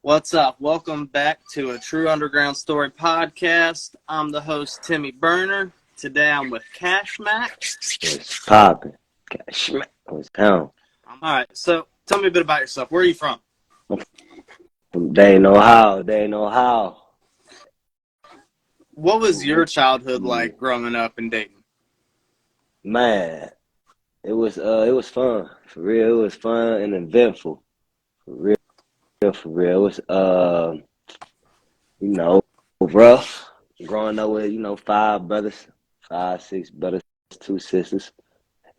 What's up? Welcome back to a True Underground Story podcast. I'm the host, Timmy Burner. Today I'm with Cash Mac. It's popping. Cash Mac was down. All right, so tell me a bit about yourself. Where are you from? From Dayton, Ohio. What was your childhood like growing up in Dayton? Man, it was fun. For real, it was fun and eventful. For real. It was rough. Growing up with, five, six brothers, two sisters.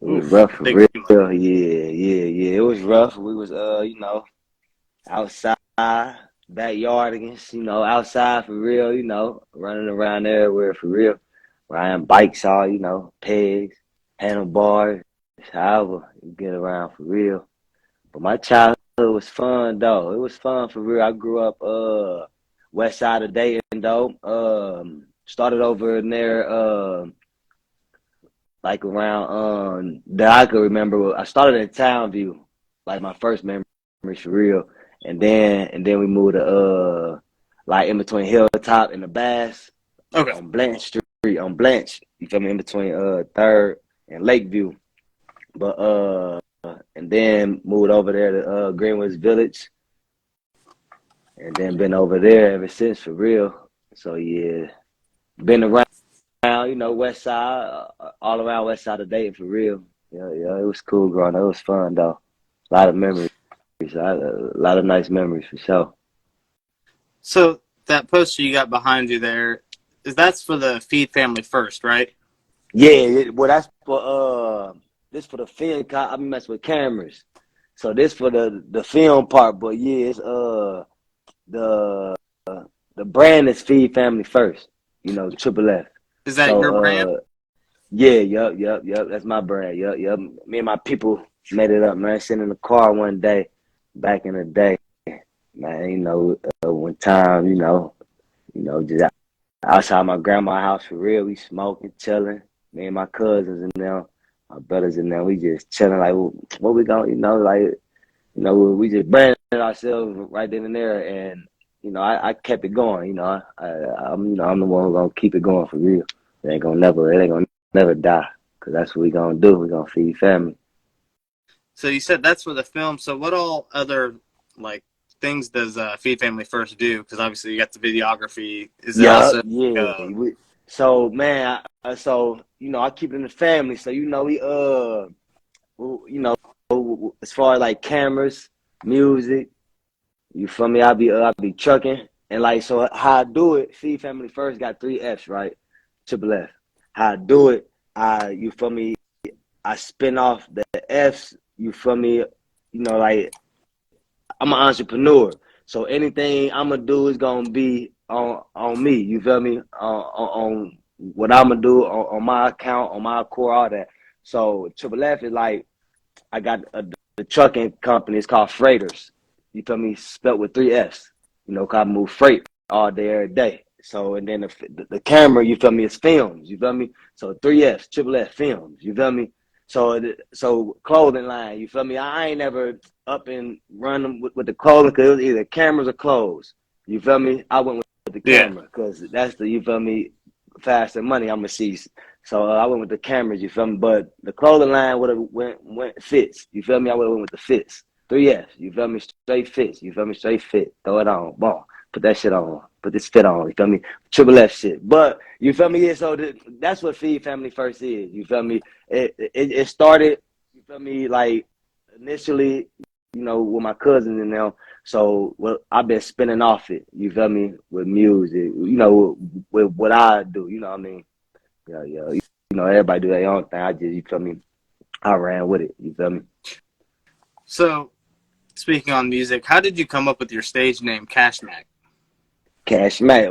It was rough for big real. family. Yeah. It was rough. We was outside, backyard against, outside for real, running around everywhere for real. Riding bikes all, pegs, handlebars, however you get around for real. But my childhood was fun though. It was fun for real. I grew up west side of Dayton though. Started over in there like around that I could remember. I started in Townview, like my first memory for real. And then we moved to like in between Hilltop and the Bass. Okay. On Blanche Street, on Blanche, you feel me, in between Third and Lakeview. But and then moved over there to Greenwoods Village. And then been over there ever since for real. So yeah. Been around, west side, all around west side of Dayton for real. Yeah, it was cool growing up. It was fun though. A lot of memories. A lot of nice memories for sure. So that poster you got behind you there, that's for the Feed Family First, right? Yeah, well that's for this for the film. I be messing with cameras, so this for the film part. But yeah, it's the brand is Feed Family First. Triple F. Is that your brand? Yeah, yup. That's my brand. Yup. Me and my people made it up, man. Sitting in the car one day, back in the day, man. One time, just outside my grandma's house for real. We smoking, chilling. Me and my cousins and them, my brothers and them, we just chilling. Like, what we gonna, we just branded ourselves right then and there, and I kept it going. I'm the one who's gonna keep it going for real. It ain't gonna never die, because that's what we gonna do. We gonna feed family. So you said that's for the film. So what all other things does Feed Family First do? Because obviously you got the videography. Is it also? Yeah. So man, I keep it in the family. So as far as like cameras, music, you feel me? I'll be trucking, and so how I do it. Feed Family First got 3 F's, right? Triple F. How I do it, you feel me? I spin off the F's. You feel me? I'm an entrepreneur, so anything I'm gonna do is gonna be on me. You feel me? On what I'm gonna do on my account, on my core, all that. So Triple F is like, I got the trucking company. It's called Freighters. You feel me? Spelled with 3 F's. 'Cause I move freight all day, every day. So, and then the camera, you feel me, is films. You feel me? So 3 F's, Triple F films. You feel me? So clothing line. You feel me? I ain't never up and run with the clothing, because it was either cameras or clothes. You feel me? I went with the camera because that's you feel me, faster money I'm gonna see. So I went with the cameras. You feel me? But the clothing line would have went fits. You feel me? I would have went with the fits. 3 F's. You feel me? Straight fits. You feel me? Straight fit. Throw it on. Boom. Put that shit on. Put this fit on. You feel me? Triple F shit. But you feel me? Yeah. So that's what Feed Family First is. You feel me? It started. You feel me? Like initially, with my cousins and them. So I've been spinning off it. You feel me? With music. With what I do. You know what I mean? Yeah. Everybody do their own thing. I just, you feel me? I ran with it. You feel me? So, speaking on music, how did you come up with your stage name, Cash Mac? Cash Mac,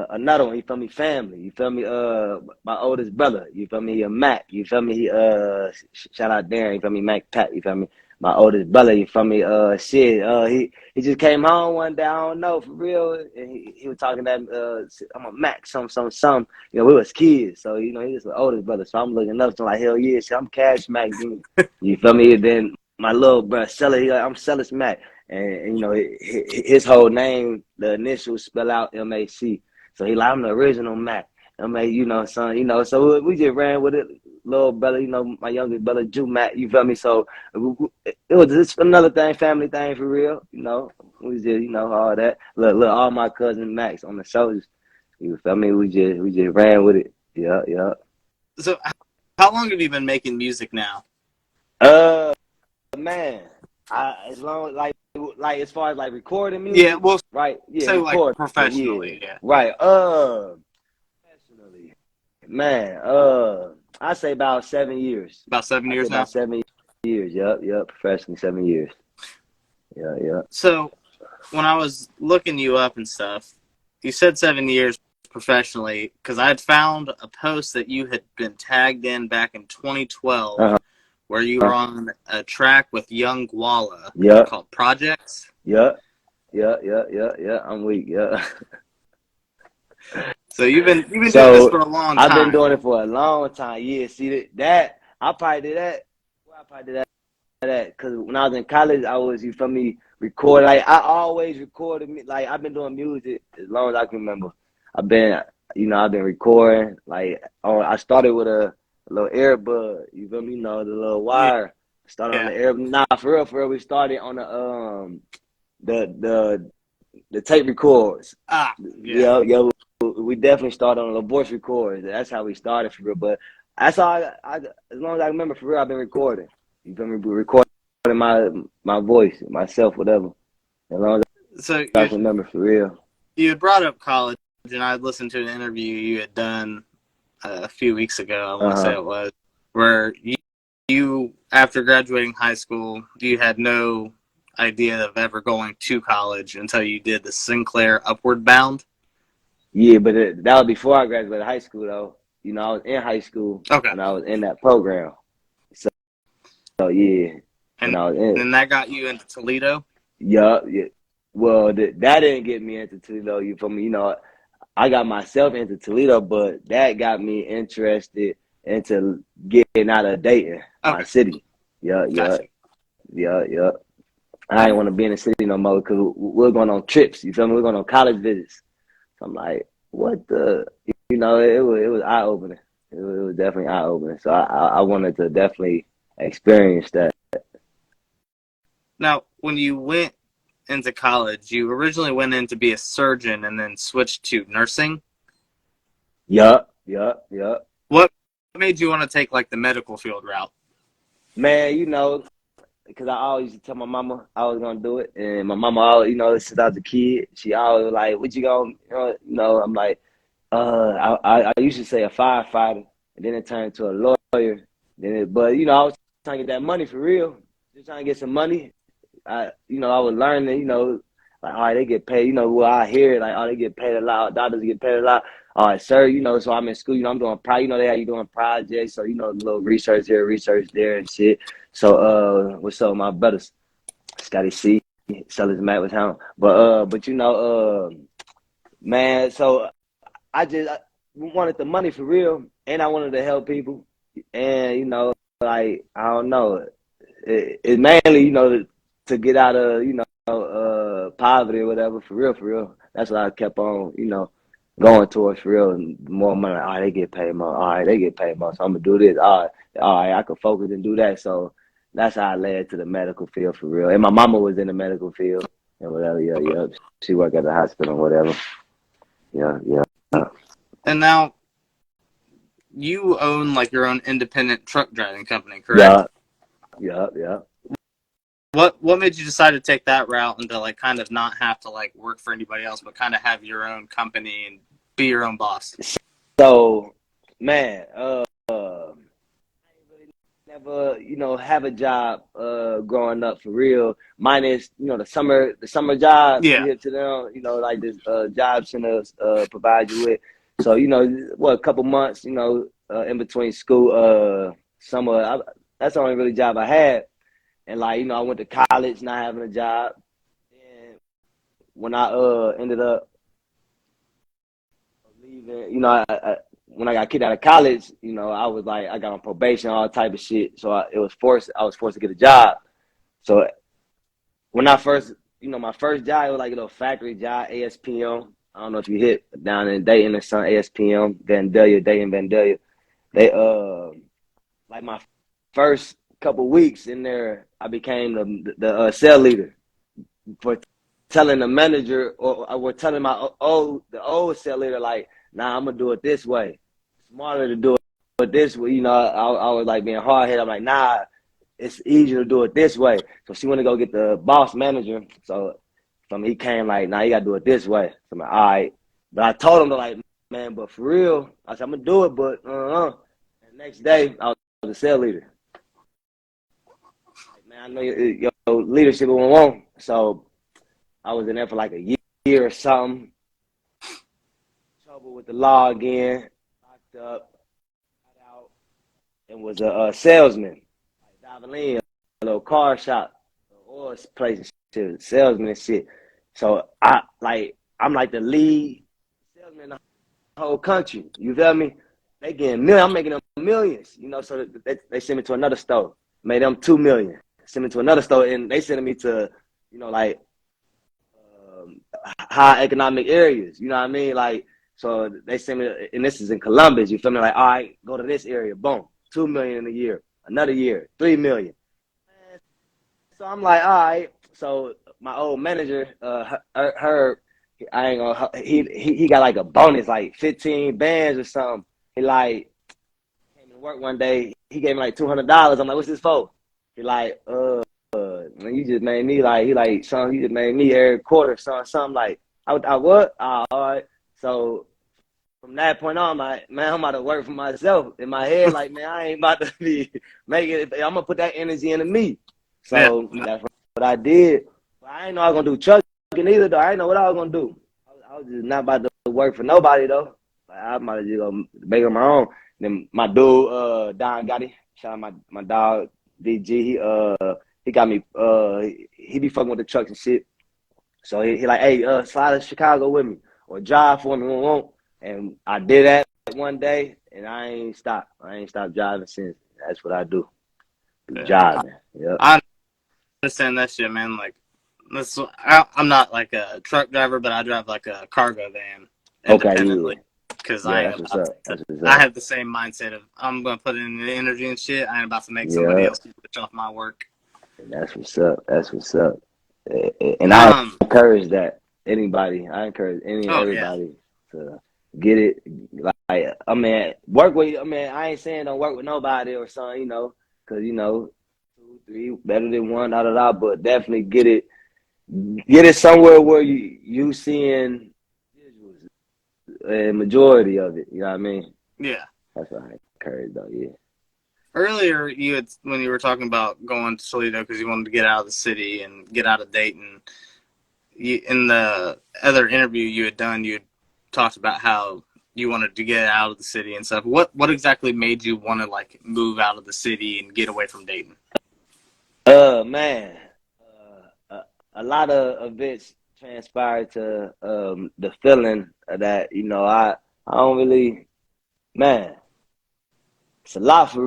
another one, you feel me, family, you feel me, my oldest brother, you feel me, Mac, you feel me, shout out Darren, you feel me, Mac Pat, you feel me, my oldest brother, you feel me, he just came home one day, I don't know, for real, and he was talking that, I'm a Mac, some, we was kids, so, he was the oldest brother, so I'm looking up to him like, hell yeah, shit, I'm Cash Mac, you feel me, then my little brother, I'm Sellers Mac. and you know his whole name, the initials spell out MAC. So he like, I'm the original Mac. You know, son, you know, so we just ran with it, little brother, you know, my youngest brother, Jew Mac, you feel me? So it was just another thing, family thing for real, you know. We just, you know, all that. Look, all my cousin Max on the shoulders, you feel me? We just ran with it. Yeah, yeah. So, how long have you been making music now? Uh, man, as long like as far as like recording Yeah, music, well, right? Yeah, say like recording, yeah, professionally. Yeah, right. Professionally, man. I say about 7 years. about 7 years now. About 7 years. Yep. Professionally, 7 years. Yeah. So, when I was looking you up and stuff, you said 7 years professionally because I had found a post that you had been tagged in back in 2012 Uh-huh. where you were on a track with Young Gwala Yep. called Projects. Yeah. I'm weak. Yeah. So you've been doing this So for a long I've been time. doing it for a long time. Yeah. See that I probably did that. Well, I probably did that because when I was in college, I was, you feel me, record. Like I always recorded me. Like I've been doing music as long as I can remember. I've been, I've been recording. Like I started with a little earbud. You feel me? You know, the little Yeah, wire. Started on yeah. the air. Nah, for real. We started on the tape records. Ah, yeah. Yeah. We definitely started on the voice records. That's how we started for real. But that's all. As long as I remember, for real, I've been recording. You feel me? Recording my voice, myself, whatever. As long as So I can remember, for real. you had brought up college, and I listened to an interview you had done a few weeks ago. I want to say Uh-huh. it was where you after graduating high school, you had no idea of ever going to college until you did the Sinclair Upward Bound. Yeah, but that was before I graduated high school, though. You know, I was in high school Okay, when I was in that program. So yeah, when and I was in, then that got you into Toledo. yeah. Well, that didn't get me into Toledo. You feel me? You know, I got myself into Toledo, but that got me interested into getting out of Dayton, my Okay, city. Yeah. gotcha. Yeah. I didn't want to be in the city no more because we're going on trips. You feel me? We're going on college visits. So I'm like, what the? You know, it was eye opening. It was definitely eye opening. So I wanted to definitely experience that. Now, when you went into college, you originally went in to be a surgeon and then switched to nursing. Yup. What made you want to take like the medical field route? Man, you know, because I always used to tell my mama I was gonna do it, and my mama, always, since I was a kid, she always was like, "What you gonna?" I'm like, I used to say a firefighter, and then it turned to a lawyer. But I was trying to get that money for real, just trying to get some money. I was learning, like, all right, they get paid. Well, I hear like, oh, they get paid a lot. Doctors get paid a lot. All right, sir, so I'm in school, I'm doing they have you doing projects, so a little research here, research there and shit. So what's up, my brothers? Scotty C, Sellers Matt was home. But man, so I wanted the money for real, and I wanted to help people. And like, I don't know, it mainly to get out of poverty or whatever, for real. That's what I kept on going towards, for real. And more money, all right, they get paid more. All right, they get paid more, so I'm gonna do this. All right, I could focus and do that. So that's how I led to the medical field, for real. And my mama was in the medical field and whatever. Okay. Yeah. She worked at the hospital and whatever. Yeah. And now you own like your own independent truck driving company, correct? Yeah. Yeah. What made you decide to take that route and to like kind of not have to like work for anybody else, but kind of have your own company and be your own boss? So, man, never, have a job growing up, for real. Minus, the summer jobs you Yeah. hit to them, like this job centers provide you with. So, a couple months, in between school, summer, that's the only really job I had. And like, I went to college not having a job. And when I ended up leaving, when I got kicked out of college, I was like, I got on probation, all type of shit. So I was forced to get a job. So when I first my first job was like a little factory job, ASPM. I don't know if you hit down in Dayton or something, ASPM, Vandalia, Dayton, Vandalia. They like my first couple weeks in there, I became the cell leader for telling the manager or telling the old cell leader like, nah, I'm gonna do it this way. Smarter to do it this way. I was like being hard headed. I'm like, nah, it's easier to do it this way. So she went to go get the boss manager. So he came like, nah, you gotta do it this way. So I'm like, all right. But I told him to like, man, but for real, I said, I'm gonna do it, but And the next day, I was the cell leader. Like, man, I know your leadership won't want. So I was in there for like a year or something. Trouble with the law again. Locked up, got out, and was a salesman. Like Davalin, a little car shop, oil place, shit, salesman and shit. So I'm like the lead salesman in the whole country. You feel me? They getting millions. I'm making them millions. So they send me to another store. Made them 2 million. Send me to another store, and they sending me to, like high economic areas. You know what I mean? Like, so they send me, and this is in Columbus. You feel me? Like, all right, go to this area. Boom, 2 million in a year. Another year, 3 million. So I'm like, all right. So my old manager, Herb, I ain't gonna. He got like a bonus, like 15 bands or something. He like came to work one day. He gave me like $200. I'm like, what's this for? He like, man, you just made me like. He like, son, you just made me every quarter, something like. I what? All right. So from that point on, I'm like, man, I'm about to work for myself. In my head, like, man, I ain't about to be making it. I'm gonna put that energy into me. So Yeah. that's what I did. But I ain't know I was gonna do trucking either though. I didn't know what I was gonna do. I was just not about to work for nobody though. Like, I might just go make it my own. Then my dude, Don Gotti, shout out my dog DG. He got me. He be fucking with the trucks and shit. So he like, hey, slide to Chicago with me or drive for me. And I did that one day, and I ain't stopped. I ain't stopped driving since. That's what I do. Driving. Yep. I understand that shit, man. Like, I'm not like a truck driver, but I drive like a cargo van Okay, yeah. independently because I Yeah, ain't that's what's about up. to. That's what's I up. have the same mindset of I'm going to put in the energy and shit. I ain't about to make somebody Yeah, else switch off my work. that's what's up. That's what's up. And I Um. encourage that. Anybody, I encourage any and Oh yeah. everybody to get it. Like, I mean, work with. I mean, I ain't saying don't work with nobody or something, because 2, 3 better than one, da da da. But definitely get it somewhere where you seeing a majority of it. You know what I mean? Yeah. That's what I encourage though. Yeah. Earlier, when you were talking about going to Toledo because you wanted to get out of the city and get out of Dayton. In the other interview you had done, you had talked about how you wanted to get out of the city and stuff. What exactly made you want to like move out of the city and get away from Dayton? Man, a lot of events transpired to the feeling that I don't really, man. It's a lot for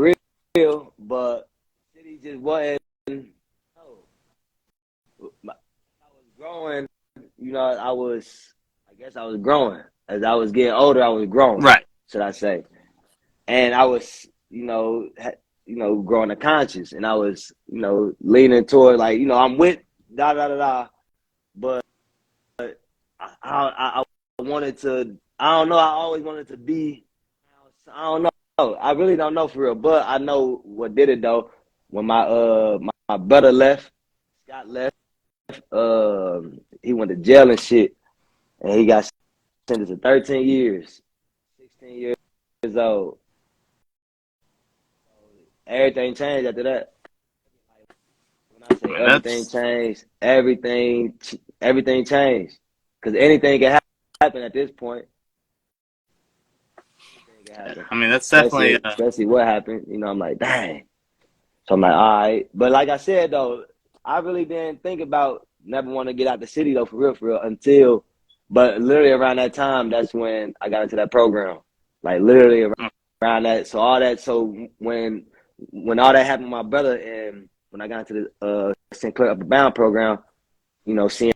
real, but the city just wasn't. No. I was growing. I guess I was growing. As I was getting older, I was growing. Right. Should I say? And I was, growing a conscience, and I was, leaning toward like, I'm with da da da da, but I wanted to. I don't know. I always wanted to be. I don't know. I really don't know for real, but I know what did it though. When my brother left, Scott left. He went to jail and shit, and he got sentenced to 13 years, 16 years old. Everything changed after that. When I I say mean, everything that's. changed, everything changed. Because anything can happen at this point. Anything can happen. I mean, that's definitely. Especially what happened. I'm like, dang. So I'm like, all right. But like I said though, I really didn't think about never want to get out the city though, for real, until, but literally around that time, that's when I got into that program. Like literally around that. So when all that happened with my brother, and when I got into the Sinclair Upper Bound program, seeing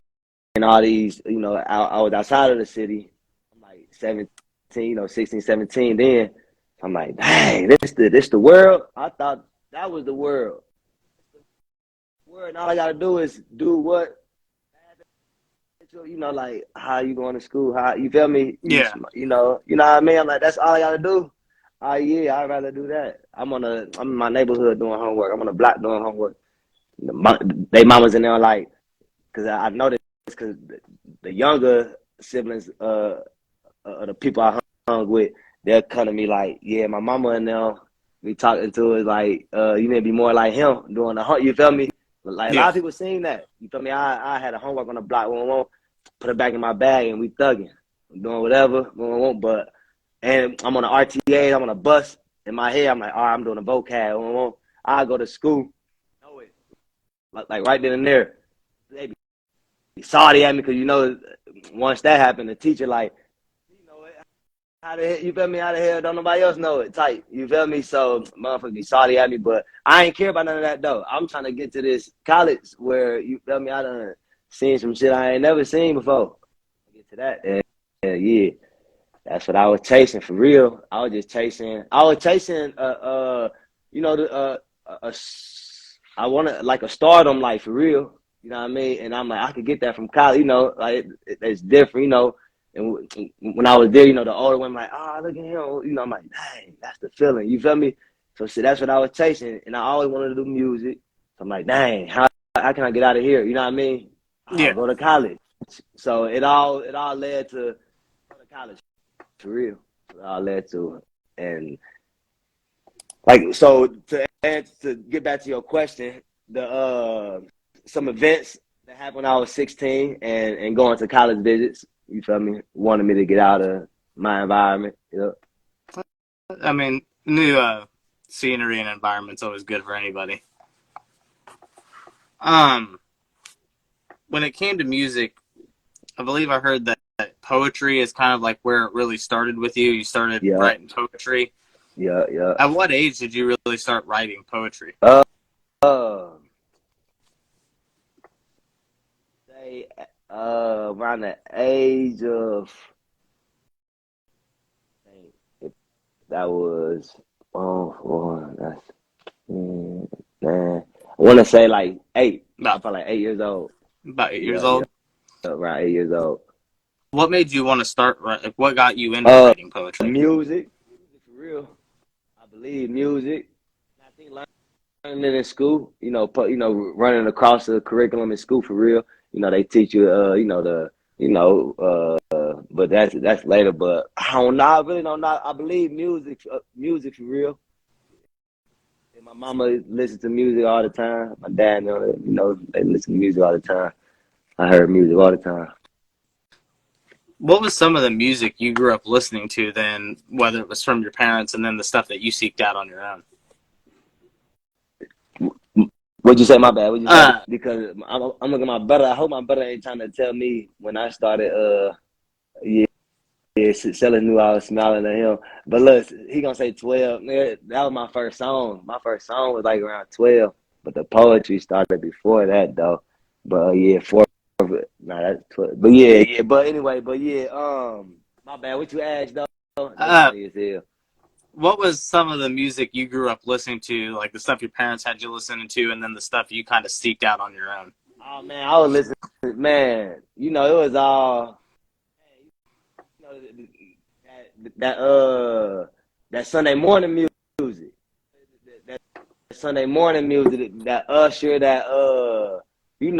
all these, I was outside of the city. I'm like 17, 16, 17 then. I'm like, dang, this the world? I thought that was the world. And all I gotta do is do what, like how you going to school, how you feel me? Yeah. What I mean? I'm like, that's all I gotta do. Yeah, I'd rather do that. I'm in my neighborhood doing homework. I'm on the block doing homework. They mamas in there like, cause I noticed, cause the younger siblings, the people I hung with, they'll come to me like, yeah, my mama and them, we talking to it like, you need to be more like him doing the hunt. You feel me? Like a lot Yeah. of people seen that. You feel me? I had a homework on the block, put it back in my bag, and we thugging, doing whatever, but and I'm on the RTA, I'm on a bus. In my head, I'm like, all right, I'm doing a vocab. I go to school, know it, like right then and there. They be sorry at me because once that happened, the teacher like, how the hell, you feel me? How the hell don't nobody else know it? Tight. You feel me? So motherfuckers be sorry at me, but I ain't care about none of that though. I'm trying to get to this college where, you feel me, I done seen some shit I ain't never seen before. Get to that. And yeah, that's what I was chasing for real. I was chasing I wanted like a stardom, like for real. You know what I mean? And I'm like, I could get that from college, like it's different. And when I was there, the older one, like, look at him. I'm like, dang, that's the feeling. You feel me? So shit, that's what I was chasing. And I always wanted to do music. So I'm like, dang, how can I get out of here? You know what I mean? Yeah. Go to college. So it all led to go to college for real. It all led to it. And like, so to get back to your question, the some events that happened when I was 16 and going to college visits, you feel me, wanted me to get out of my environment. I mean, new scenery and environment's always good for anybody. Um, when it came to music, I believe I heard that poetry is kind of like where it really started with you. You started Yeah, writing poetry. yeah. At what age did you really start writing poetry? Uh, say around the age of, that was that's man. I want to say like 8. I'm About probably like 8 years old. 8 years Yeah, old. around 8 years old. What made you want to start? Like, what got you into writing poetry? Music for real. I believe music. I think learning it in school. Running across the curriculum in school for real. They teach you. But that's later. But I don't know. I really don't know. I believe music for real. And my mama listens to music all the time. My dad, they listen to music all the time. I heard music all the time. What was some of the music you grew up listening to then, whether it was from your parents and then the stuff that you seeked out on your own? What'd you say? My bad. What'd you say? Uh, Because I'm looking at my brother. I hope my brother ain't trying to tell me when I started. Selling knew I was smiling at him. But look, he gonna say 12. Man, that was my first song. My first song was like around 12. But the poetry started before that though. But yeah, that's 12. But yeah. But anyway, my bad. What you asked though? That's uh, funny as hell. what was some of the music you grew up listening to, like the stuff your parents had you listening to, and then the stuff you kind of seeked out on your own? Oh man, I was listening. Man, it was all that Sunday morning music. That Sunday morning music, that Usher, that it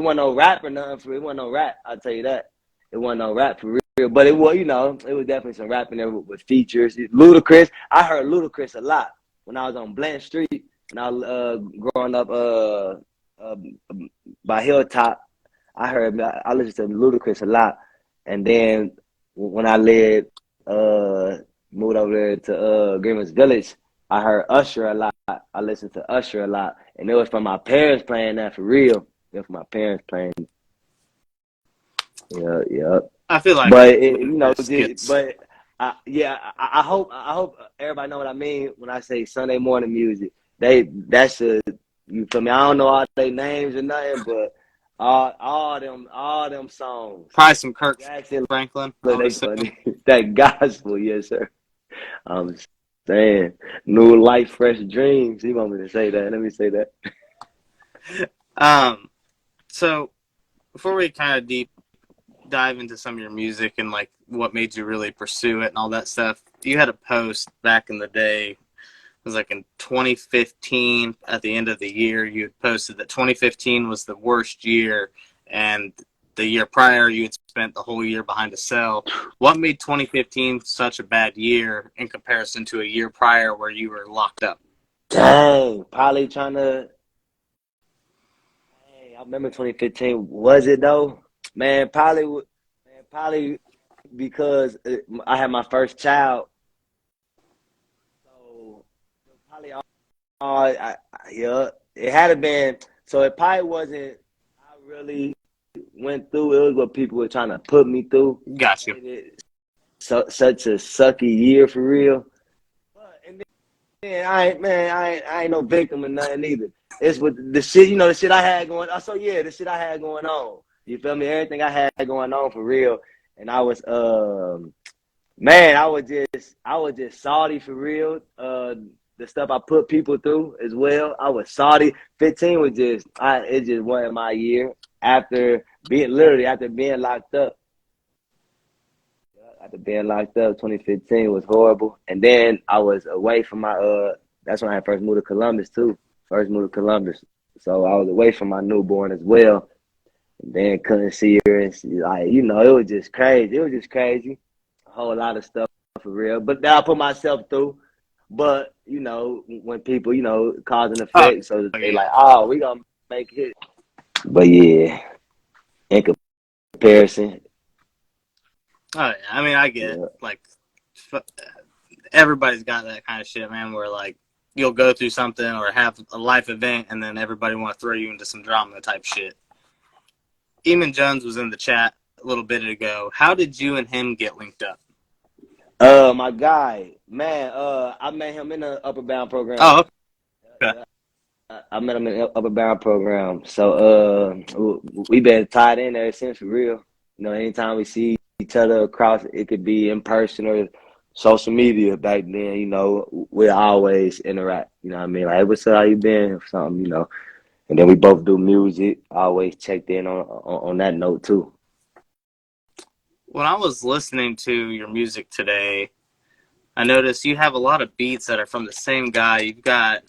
wasn't no rap or nothing for it. Wasn't no rap. I'll tell you that. It wasn't no rap for real, but it was, it was definitely some rap in there with features. Ludacris, I heard Ludacris a lot when I was on Bland Street when I was growing up uh, by Hilltop. I listened to Ludacris a lot, and then when I moved over there to Greenwich Village, I heard Usher a lot. I listened to Usher a lot, and it was from my parents playing that for real. It was from my parents playing. Yeah. I feel like But Chris gets. I hope everybody know what I mean when I say Sunday morning music. That should You feel me? I don't know all their names or nothing, but all them songs. Probably some Kirk Jackson, Franklin, I look, would they assume. funny. That gospel, yes, sir. I'm saying new life, fresh dreams. You want me to say that? Let me say that. Um, so before we kind of deep dive into some of your music and like what made you really pursue it and all that stuff, you had a post back in the day. It was like in 2015 at the end of the year. You had posted that 2015 was the worst year, and the year prior you had spent the whole year behind a cell. What made 2015 such a bad year in comparison to a year prior where you were locked up? Dang, probably trying to. Hey, I remember 2015. Was it though? Man, probably because I had my first child. So probably yeah, it had to been. So it probably wasn't. I really went through. It was what people were trying to put me through. Got you. Made it such a sucky year for real. But and then I ain't no victim or nothing either. It's with the shit, the shit I had going on. So yeah, the shit I had going on. You feel me? Everything I had going on for real. And I was man, I was just salty for real. The stuff I put people through as well. I was salty. 15 was it just wasn't my year. After being locked up. After being locked up, 2015 was horrible. And then I was away from my that's when I first moved to Columbus too. First moved to Columbus. So I was away from my newborn as well. And then couldn't see her and like, it was just crazy. It was just crazy. A whole lot of stuff for real. But then I put myself through. But, when people, cause and Oh effect, so they yeah. like, oh, we gonna make it. But yeah, in comparison, Oh yeah. I mean, I get it. yeah. Like everybody's got that kind of shit, man. Where like you'll go through something or have a life event, and then everybody want to throw you into some drama type shit. Eman Jones was in the chat a little bit ago. How did you and him get linked up? My guy, man, I met him in the Upper Bound program. Oh, okay. Yeah, I met him in the Upper Bound program. So, we been tied in ever since for real. Anytime we see each other across, it could be in person or social media back then, we always interact. You know what I mean? Like, hey, what's up? How you been? Or something. And then we both do music. I always checked in on that note too. When I was listening to your music today, I noticed you have a lot of beats that are from the same guy. You've got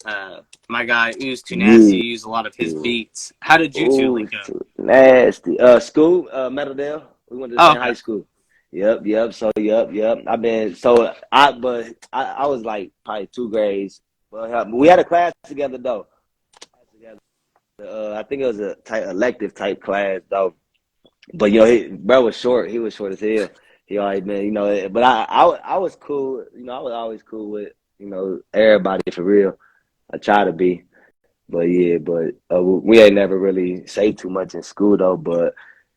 my guy Ooze Too Nasty. Yeah. You use a lot of his beats. How did you two Oh, link up? too nasty. School, Meadowdale. We went to the Oh, same okay. high school. Yep. So, yep. I was like probably 2 grades. Well, we had a class together though. I think it was a elective type class though. But bro was short. He was short as hell. He always been, But I was cool. I was always cool with everybody for real. I try to be. But yeah, we ain't never really say too much in school though. But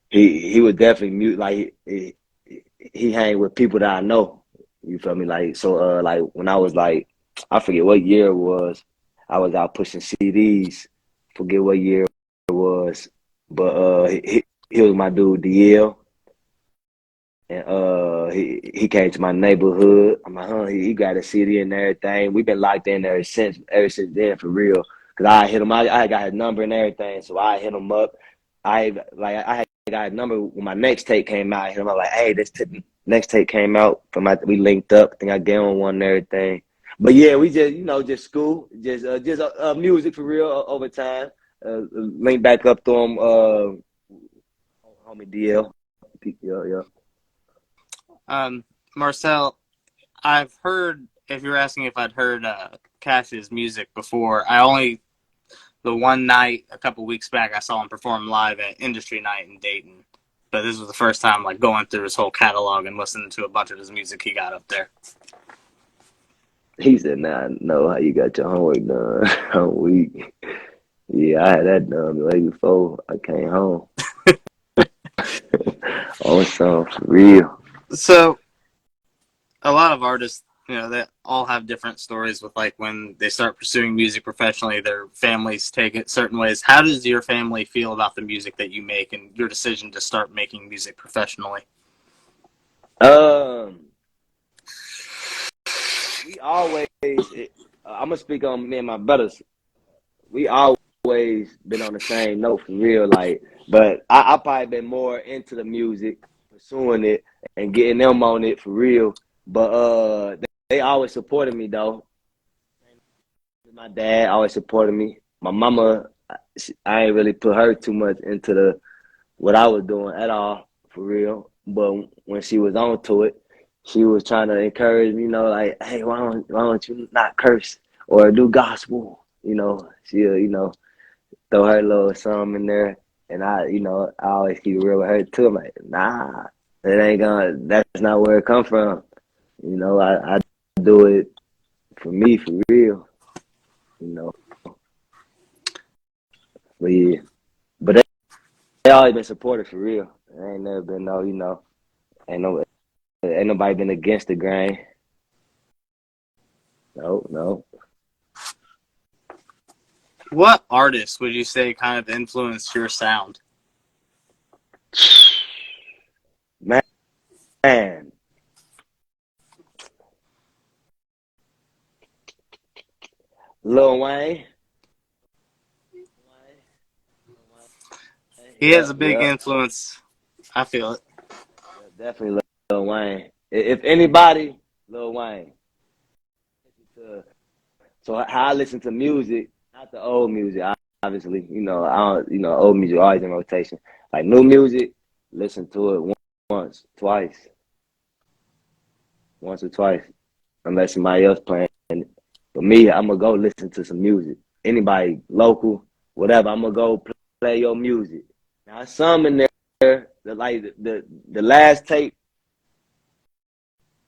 he would definitely mute like he hang with people that I know. You feel me? Like so, like when I was like, I forget what year it was. I was out pushing CDs. Forget what year it was, but he was my dude DL, and he came to my neighborhood. I'm like, huh, he got a CD and everything. We've been locked in ever since then for real. Cause I hit him, I got his number and everything, so I hit him up. I had got his number when my next tape came out. I hit him up like, hey, next tape came out we linked up. I think I gave him one and everything. But yeah, we just just school, just music for real over time. Link back up to him, homie DL. Yeah. Marcel, I've heard. If you're asking if I'd heard Cash's music before, I only the one night a couple weeks back I saw him perform live at Industry Night in Dayton. But this was the first time like going through his whole catalog and listening to a bunch of his music he got up there. He said, "Nah, I know how you got your homework done. I'm weak." Yeah, I had that done the day before I came home. On some for real. So a lot of artists you know, they all have different stories with like when they start pursuing music professionally, their families take it certain ways. How does your family feel about the music that you make and your decision to start making music professionally? Um, we always. I'm gonna speak on me and my brothers. We always been on the same note for real. Like, but I probably been more into the music, pursuing it, and getting them on it for real. But they always supported me though. My dad always supported me. My mama, I ain't really put her too much into the what I was doing at all, for real. But when she was on to it, she was trying to encourage me, like, hey, why don't you not curse or do gospel? She'll, throw her little something in there. And I always keep it real with her too. I'm like, nah, that's not where it come from. I do it for me, for real, you know. But yeah, but they always been supportive for real. There ain't never been no, ain't no ain't nobody been against the grain. No, no. What artists would you say kind of influenced your sound? Man, Lil Wayne. He has a Yep, big yep, influence. I feel it. yep, definitely Lil Wayne. If anybody, Lil Wayne. So how I listen to music, not the old music, obviously. I don't, old music always in rotation. Like new music, listen to it once, twice, once or twice, unless somebody else playing it. But me, I'm gonna go listen to some music. Anybody, local, whatever, I'm gonna go play your music. Now some in there, the last tape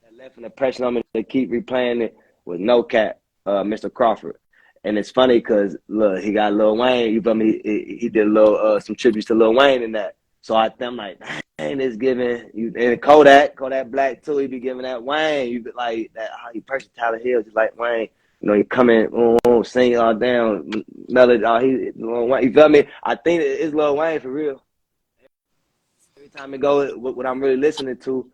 that left an impression on me to keep replaying it was No Cap, Mr. Crawford. And it's funny because look, he got Lil Wayne. You feel me? He did a little some tributes to Lil Wayne in that. So I'm like, dang, it's giving you and Kodak Black too. He be giving that Wayne. You be like that. How he person Tyler Hill just like Wayne. He come in, sing all down, melody. He Lil Wayne. You feel me? I think it's Lil Wayne for real. Every time it go, what I'm really listening to,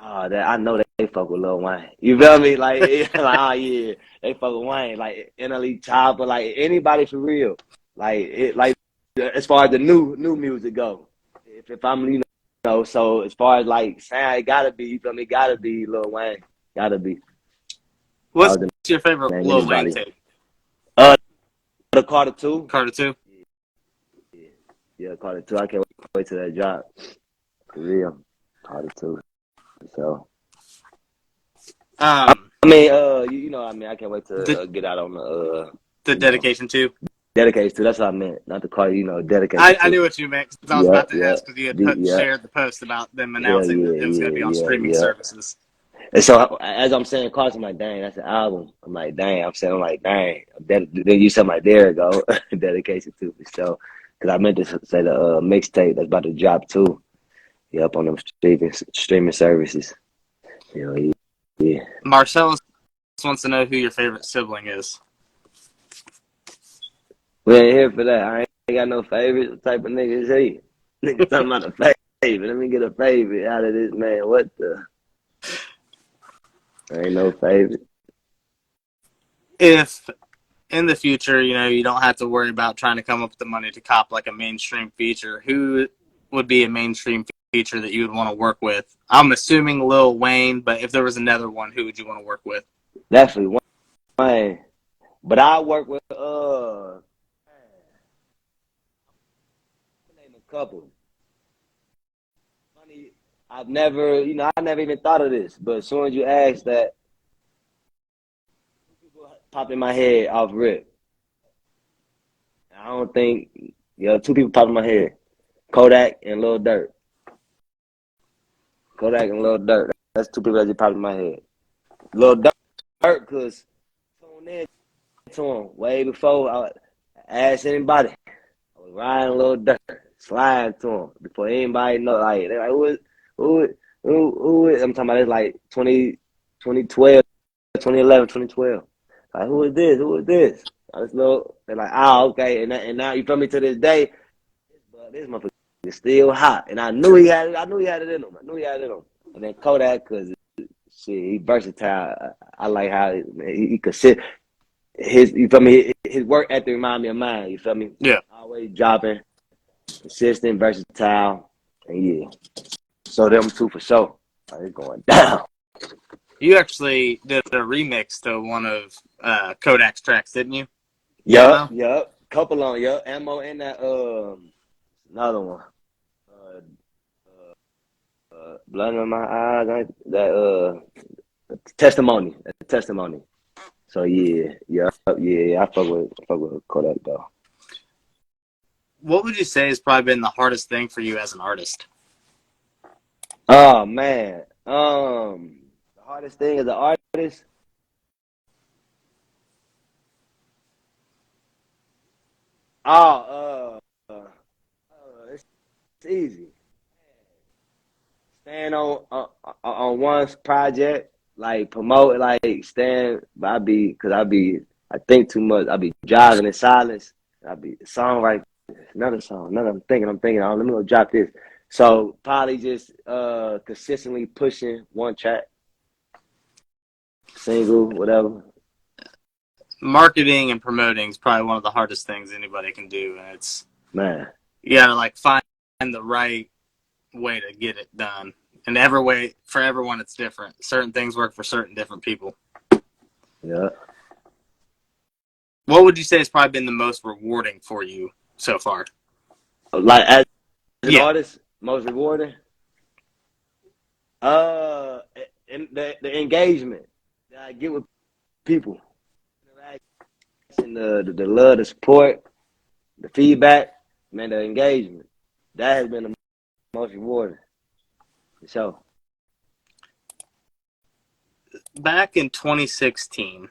that I know they fuck with Lil Wayne. You feel me? Like, oh yeah, they fuck with Wayne. Like NLE Chopper, like anybody for real. Like as far as the new music go. If I'm so as far as like sound, it gotta be. You feel me? Gotta be Lil Wayne. Gotta be. That What's was the your favorite name. Lil Wayne Anybody? tape? Uh, the Carter Two. Carter 2? Yeah, yeah, Carter Two. I can't wait till that drop. For real, Carter Two. So. Um, I mean, I can't wait to the, get out on the, the Dedication 2? dedication to. That's what I meant, not to call you, dedication I to. knew what you meant because I was Yeah, about to yeah, ask because you had yeah, shared the post about them hell announcing that yeah, it was going to yeah, be on yeah, streaming yeah. services. And so as I'm saying, Carson, I'm like, dang, that's an album. I'm like, dang. I'm like, dang. Then you said, like, there you go, dedication to for sure. Because I meant to say the mixtape that's about to drop too. Yeah, up on them streaming services. Yeah, yeah. Marcellus wants to know who your favorite sibling is. We ain't here for that. I ain't got no favorite. What type of nigga is he? Nigga talking about a favorite. Let me get a favorite out of this man. What the? Ain't no favorite. If in the future, you don't have to worry about trying to come up with the money to cop like a mainstream feature, who would be a mainstream feature that you would want to work with? I'm assuming Lil Wayne, but if there was another one, who would you want to work with? Definitely one. But I work with name a couple. Funny, I never even thought of this. But as soon as you ask that, people pop in my head off rip. I don't think, two people pop in my head. Kodak and Lil Dirt. Kodak and Lil Dirt. That's two people that just popped in my head. Lil Dirt, because tuned in to him way before I asked anybody. I was riding Lil Dirt, sliding to him before anybody know. Like, they're like, who is? I'm talking about it's like 2012. 2011, 2012. Like, who is this? Who is this? This little, they're like, oh, okay. And now you feel me to this day, but this motherfucker is still hot. And I knew he had it. I knew he had it in him. I knew he had it in him. And then Kodak, because shit, he versatile. I like how he could sit. You feel me? His work ethic remind me of mine. You feel me? Yeah. Always dropping, consistent, versatile, and yeah. So them two for sure. It's going down. You actually did a remix to one of Kodak's tracks, didn't you? Yup. Couple on Ammo and that another one. Blood in my eyes. That testimony. Testimony. So yeah. I fuck with Kodak though. What would you say has probably been the hardest thing for you as an artist? Oh man. The hardest thing as an artist. It's easy. Stand on one project, like promote, like stand. But I think too much. I be driving in silence. I be songwriting another song. I'm thinking. Oh, let me go drop this. So probably just consistently pushing one track, single, whatever. Marketing and promoting is probably one of the hardest things anybody can do, and it's Man, you gotta like find the right way to get it done. And every way for everyone, it's different. Certain things work for certain different people. yeah. What would you say has probably been the most rewarding for you so far? Like as an Yeah. artist, most rewarding. And the engagement that I get with people, the love, the support, the feedback, man, the engagement. That has been the most rewarding. For sure. Back in 2016,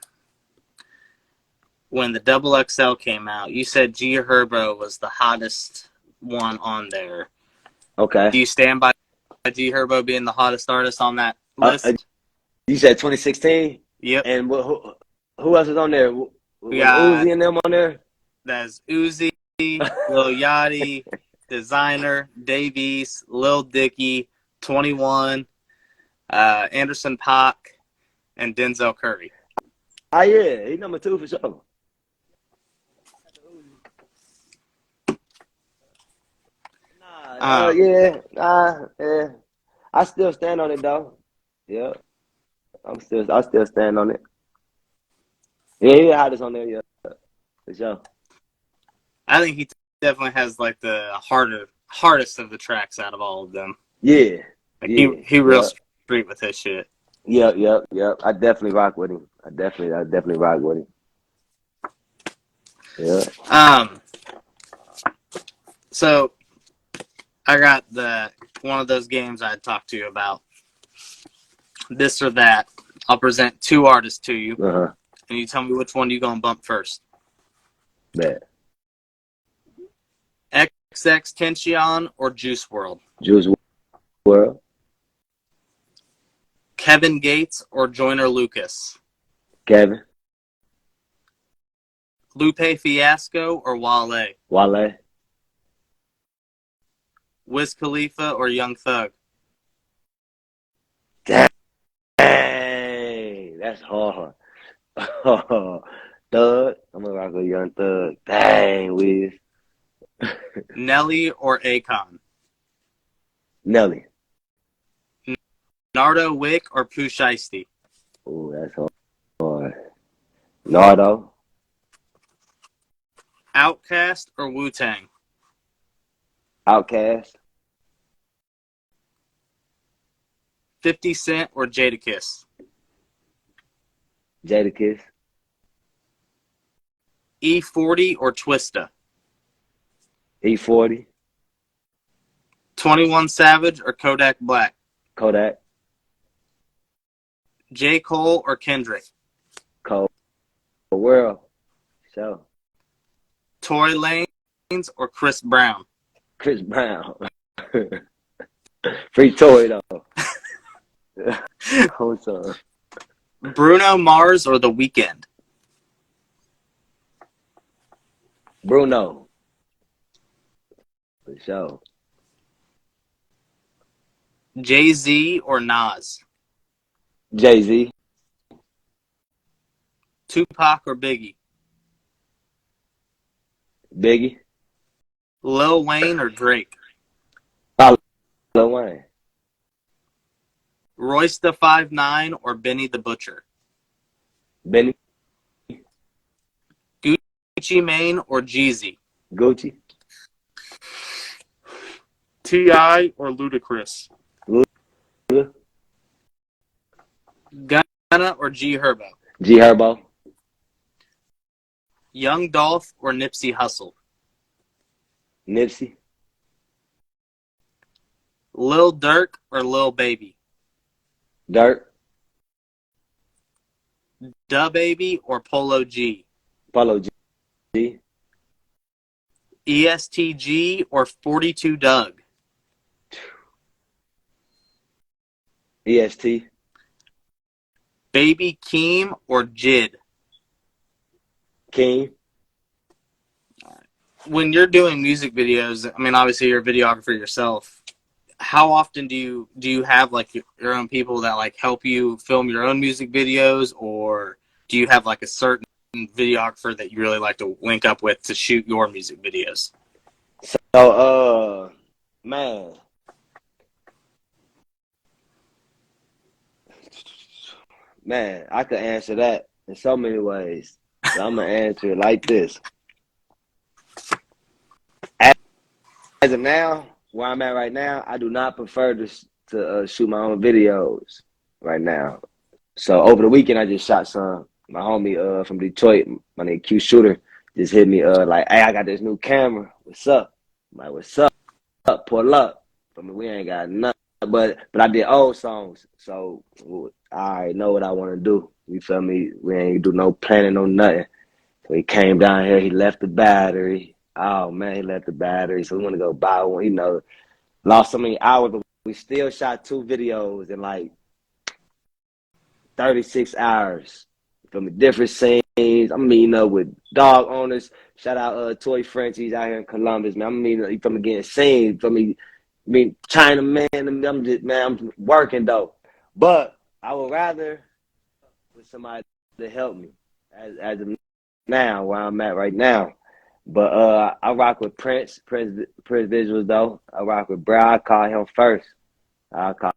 when the Double XL came out, you said G Herbo was the hottest one on there. Okay. Do you stand by G Herbo being the hottest artist on that list? You said 2016? Yep. And who else is on there? Was got Uzi and them on there? That's Uzi, Lil Yachty, Designer, Davies, Lil Dicky, 21, Anderson .Paak, and Denzel Curry. Ah, yeah. He's number 2 for sure. Yeah. I still stand on it though. Yeah. I still stand on it. Yeah, he the hottest on there, yeah. For sure. I think he definitely has like the hardest of the tracks out of all of them. Yeah. Like he real street with his shit. Yep. I definitely rock with him. I definitely rock with him. Yeah. So I got one of those games I talked to you about. This or that. I'll present 2 artists to you, and you tell me which one you gonna bump first. Bet. XX or Juice WRLD? Juice WRLD. Kevin Gates or Joyner Lucas? Kevin. Lupe Fiasco or Wale? Wale. Wiz Khalifa or Young Thug? Dang, that's hard. Thug. I'm gonna rock with Young Thug. Dang, Wiz. Nelly or Akon? Nelly. Nardo Wick or Pooh Shiesty? Oh, that's hard. Nardo. Outkast or Wu-Tang? Outkast. 50 Cent or Jadakiss? Jadakiss. E40 or Twista? E40. 21 Savage or Kodak Black? Kodak. J. Cole or Kendrick? Cole. World. So. Tory Lanez or Chris Brown? Chris Brown. Free Tory though. What's up? Bruno Mars or The Weeknd? Bruno, for sure. Jay-Z or Nas? Jay-Z, Tupac or Biggie? Biggie, Lil Wayne or Drake? Lil Wayne, Royce the 5'9" or Benny the Butcher? Benny, Gucci Mane or Jeezy? Gucci, T.I. or Ludacris? Luda, Gunna or G Herbo? G Herbo, Young Dolph or Nipsey Hussle? Nipsey, Lil Durk or Lil Baby? Dirt, Da Baby or Polo G? Polo G, ESTG or 42 Doug? EST, Baby Keem or Jid? King. When you're doing music videos, I mean, obviously you're a videographer yourself. How often do you have like your own people that like help you film your own music videos, or do you have like a certain videographer that you really like to link up with to shoot your music videos? So, man, man, I could answer that in so many ways. So I'm gonna answer it like this. As of now, where I'm at right now, I do not prefer to shoot my own videos right now. So over the weekend, I just shot some. My homie from Detroit, my name Q Shooter, just hit me like, hey, I got this new camera. What's up? I'm like, what's up? Pull up. I mean, we ain't got nothing, but I did old songs, so I already know what I want to do. You feel me? We ain't do no planning, no nothing. So he came down here. He left the battery. Oh man, he left the battery. So we want to go buy one. Lost so many hours, but we still shot 2 videos in like 36 hours. From different scenes. I'm meeting up with dog owners. Shout out Toy Frenchie's out here in Columbus, man. I'm meeting from getting scenes. From me, I mean China man. I'm working though. But I would rather with somebody to help me as of now where I'm at right now. But I rock with Prince Visuals though. I rock with Bro. I call him first. I call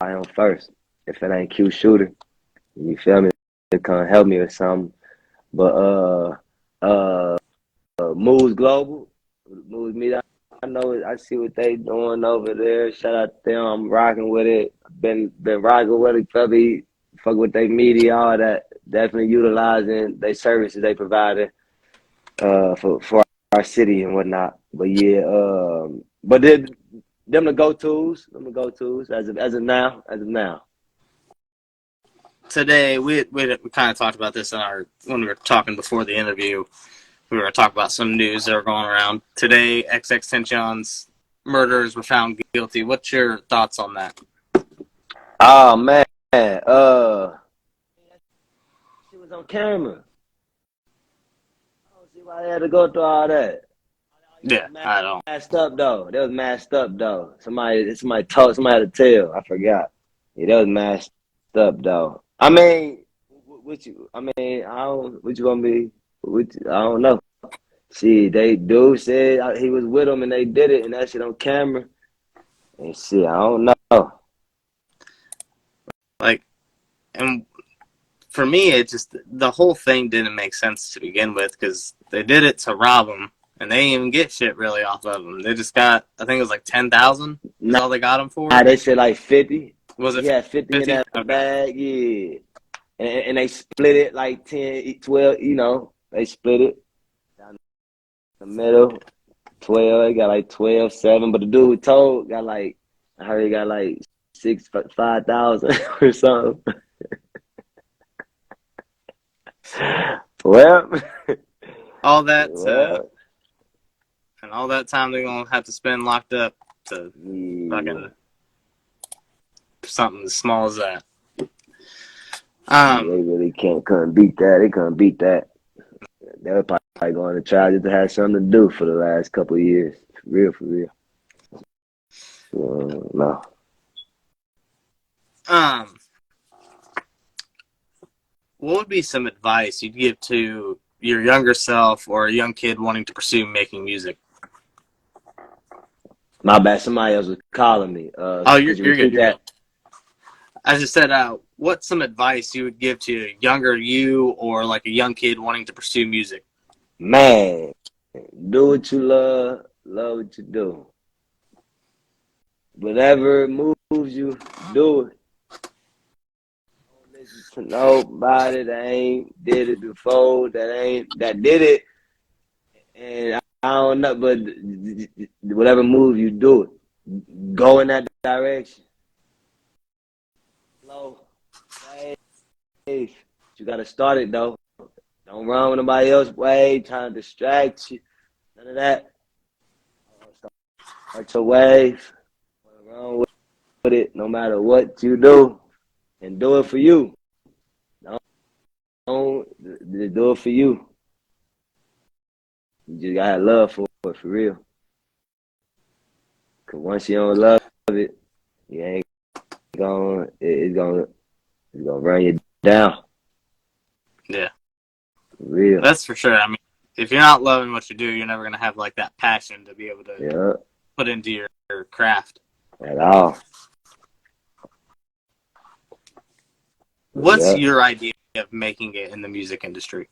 him first. If it ain't Q Shooter, you feel me? To come help me or something. But uh, Moves Global, Moves Media. I know it. I see what they doing over there. Shout out to them. I'm rocking with it. Been rocking with it. Probably fuck with their media, all that. Definitely utilizing their services they provided for our city and whatnot. But yeah, but them the go tos. Them the go tos as of now. As of now. Today, we kind of talked about this when we were talking before the interview. We were talking about some news that were going around today. XXXTentacion's murderers were found guilty. What's your thoughts on that? Oh man, she was on camera. I don't see why they had to go through all that. Yeah, I don't. Masked up though. They was masked up though. Somebody told somebody to tell. I forgot. Yeah, they was masked up though. I mean, what you? I mean, I don't. What you gonna be? I don't know. See, they do said he was with them and they did it and that shit on camera. And see, I don't know. Like, and for me, it just the whole thing didn't make sense to begin with because they did it to rob them, and they didn't even get shit really off of them. They just got, I think it was like 10,000. Is Nah, all they got them for? they said like 50. Was He it had 50 in 50? that Okay. bag, yeah. And they split it like 10, 12, they split it down the middle. 12, he got like 12, 7. But the dude who told got like, I heard he got like 5,000 or something. Well, All that well, and all that time they're gonna have to spend locked up to yeah. fucking something as small as that. Um, They really couldn't beat that. They couldn't beat that. They were probably going to try just to have something to do for the last couple of years. For real. No. um, what would be some advice you'd give to your younger self or a young kid wanting to pursue making music? My bad. Somebody else was calling me. Oh, Could you you're good. repeat You're good. that? I just said, what's some advice you would give to a younger you or like a young kid wanting to pursue music? Man, do what you love what you do. Whatever moves you, do it. Don't listen to nobody that ain't did it before, that did it. And I don't know, but whatever move you do it. Go in that direction. Slow, safe. You gotta start it though. Don't run with nobody else way, trying to distract you. None of that. Start your wave. Run with it no matter what you do. And do it for you. Don't just do it for you. You just gotta love for it for real. Cause once you don't love it, you ain't gonna it's gonna run you down. Yeah, For real. that's for sure. I mean, if you're not loving what you do, you're never going to have like that passion to be able to Yeah. put into your craft. At all. What's Yeah. your idea of making it in the music industry?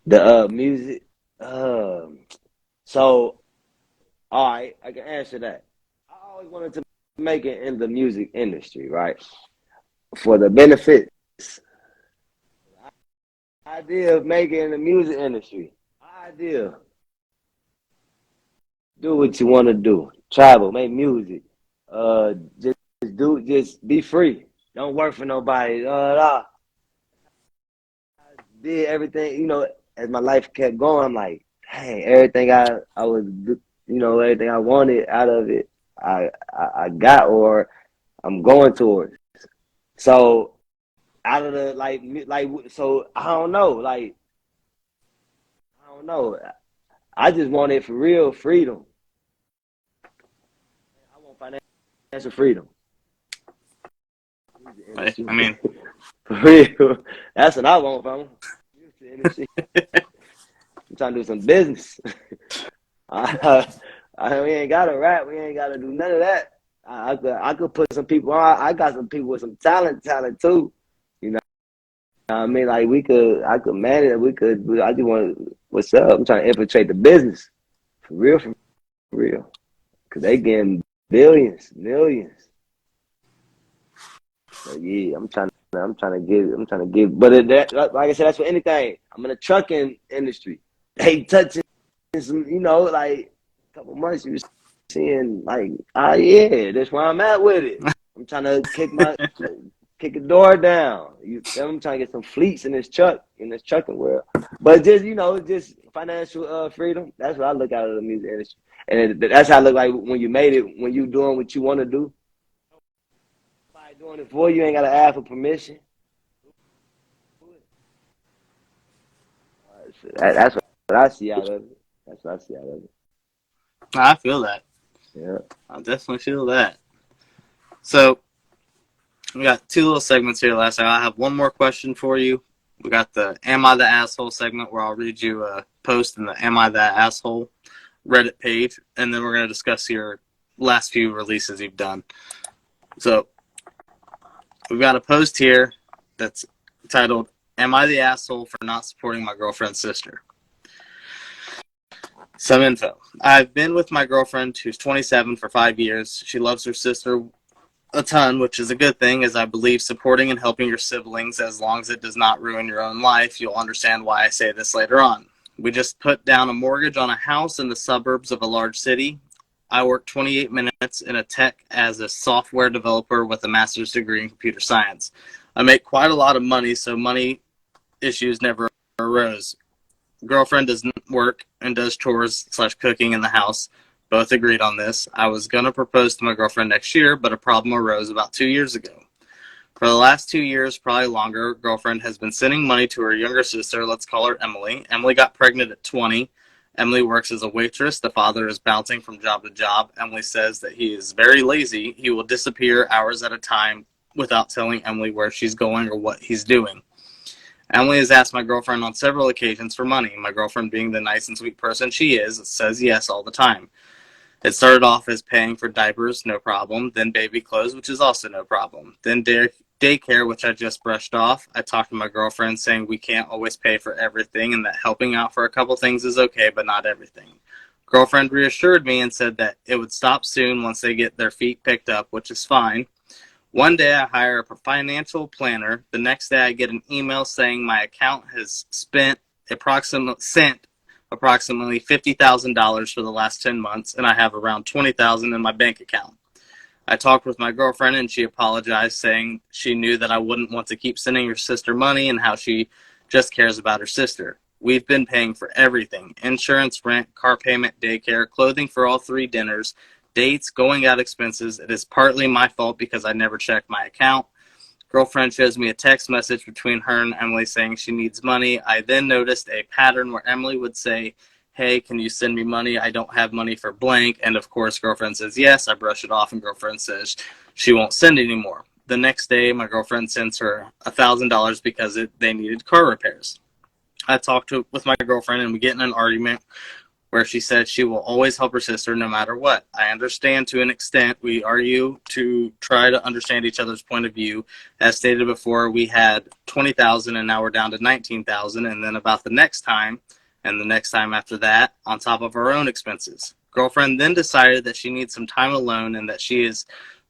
The music. So all right, I can answer that. I always wanted to make it in the music industry, right? For the benefits. Idea of making it in the music industry. Idea. Do what you want to do. Travel, make music. Uh, just just be free. Don't work for nobody. Did everything, as my life kept going, I'm like, dang, everything I was, everything I wanted out of it, I got or I'm going towards. So out of the so I don't know. I just wanted for real freedom. I want financial freedom. I mean, For real, that's what I want from the industry. I'm trying to do some business. We ain't gotta rap. We ain't gotta do none of that. I could put some people on. I got some people with some talent too. You know what I mean? Like I could manage it. I just want, what's up? I'm trying to infiltrate the business. For real. Cause they getting billions, millions. So yeah, I'm trying to give, but like I said, that's for anything. I'm in the trucking industry. They touching some, like a couple months you was seeing like, yeah, that's where I'm at with it. I'm trying to kick a door down. I'm trying to get some fleets in this trucking world. But just just financial freedom. That's what I look out of the music industry, and that's how I look like when you made it. When you doing what you want to do, nobody doing it for you. Ain't gotta ask for permission. That's what I see out of it. That's what I see out of it. I feel that. Yeah. I definitely feel that. So we got two little segments here, Lester. I have one more question for you. We got the "Am I the Asshole" segment where I'll read you a post in the "Am I the Asshole" Reddit page, and then we're going to discuss your last few releases you've done. So we've got a post here that's titled, "Am I the Asshole for not supporting my girlfriend's sister?" Some info. I've been with my girlfriend, who's 27, for 5 years. She loves her sister a ton, which is a good thing, as I believe supporting and helping your siblings, as long as it does not ruin your own life. You'll understand why I say this later on. We just put down a mortgage on a house in the suburbs of a large city. I work 28 minutes in a tech as a software developer with a master's degree in computer science. I make quite a lot of money, so money issues never arose. Girlfriend doesn't work and does chores/cooking in the house. Both agreed on this. I was going to propose to my girlfriend next year, but a problem arose about 2 years ago. For the last 2 years, probably longer, girlfriend has been sending money to her younger sister. Let's call her Emily. Emily got pregnant at 20. Emily works as a waitress. The father is bouncing from job to job. Emily says that he is very lazy. He will disappear hours at a time without telling Emily where she's going or what he's doing. Emily has asked my girlfriend on several occasions for money. My girlfriend, being the nice and sweet person she is, says yes all the time. It started off as paying for diapers, no problem. Then baby clothes, which is also no problem. Then daycare, which I just brushed off. I talked to my girlfriend saying we can't always pay for everything and that helping out for a couple things is okay, but not everything. Girlfriend reassured me and said that it would stop soon once they get their feet picked up, which is fine. One day I hire a financial planner. The next day I get an email saying my account has sent approximately $50,000 for the last 10 months, and I have around $20,000 in my bank account. I talked with my girlfriend, and she apologized, saying she knew that I wouldn't want to keep sending her sister money and how she just cares about her sister. We've been paying for everything: insurance, rent, car payment, daycare, clothing for all 3 dinners, dates, going out expenses. It is partly my fault because I never checked my account. Girlfriend shows me a text message between her and Emily saying she needs money. I then noticed a pattern where Emily would say, "Hey, can you send me money? I don't have money for blank." And of course, girlfriend says yes. I brush it off, and girlfriend says she won't send anymore. The next day, my girlfriend sends her $1,000 because they needed car repairs. I talked with my girlfriend, and we get in an argument where she said she will always help her sister no matter what. I understand to an extent. We argue to try to understand each other's point of view. As stated before, we had 20,000 and now we're down to 19,000, and then about the next time and the next time after that on top of our own expenses. Girlfriend then decided that she needs some time alone and that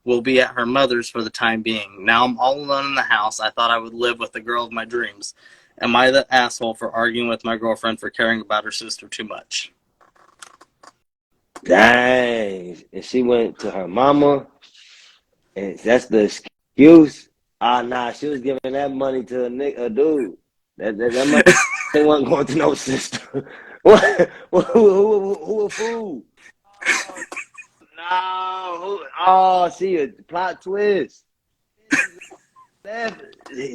will be at her mother's for the time being. Now I'm all alone in the house. I thought I would live with the girl of my dreams. Am I the asshole for arguing with my girlfriend for caring about her sister too much? Dang. And she went to her mama, and that's the excuse. Ah, nah, she was giving that money to a dude. That money wasn't going to no sister. What? Who a fool? Oh, no. Oh, see a plot twist.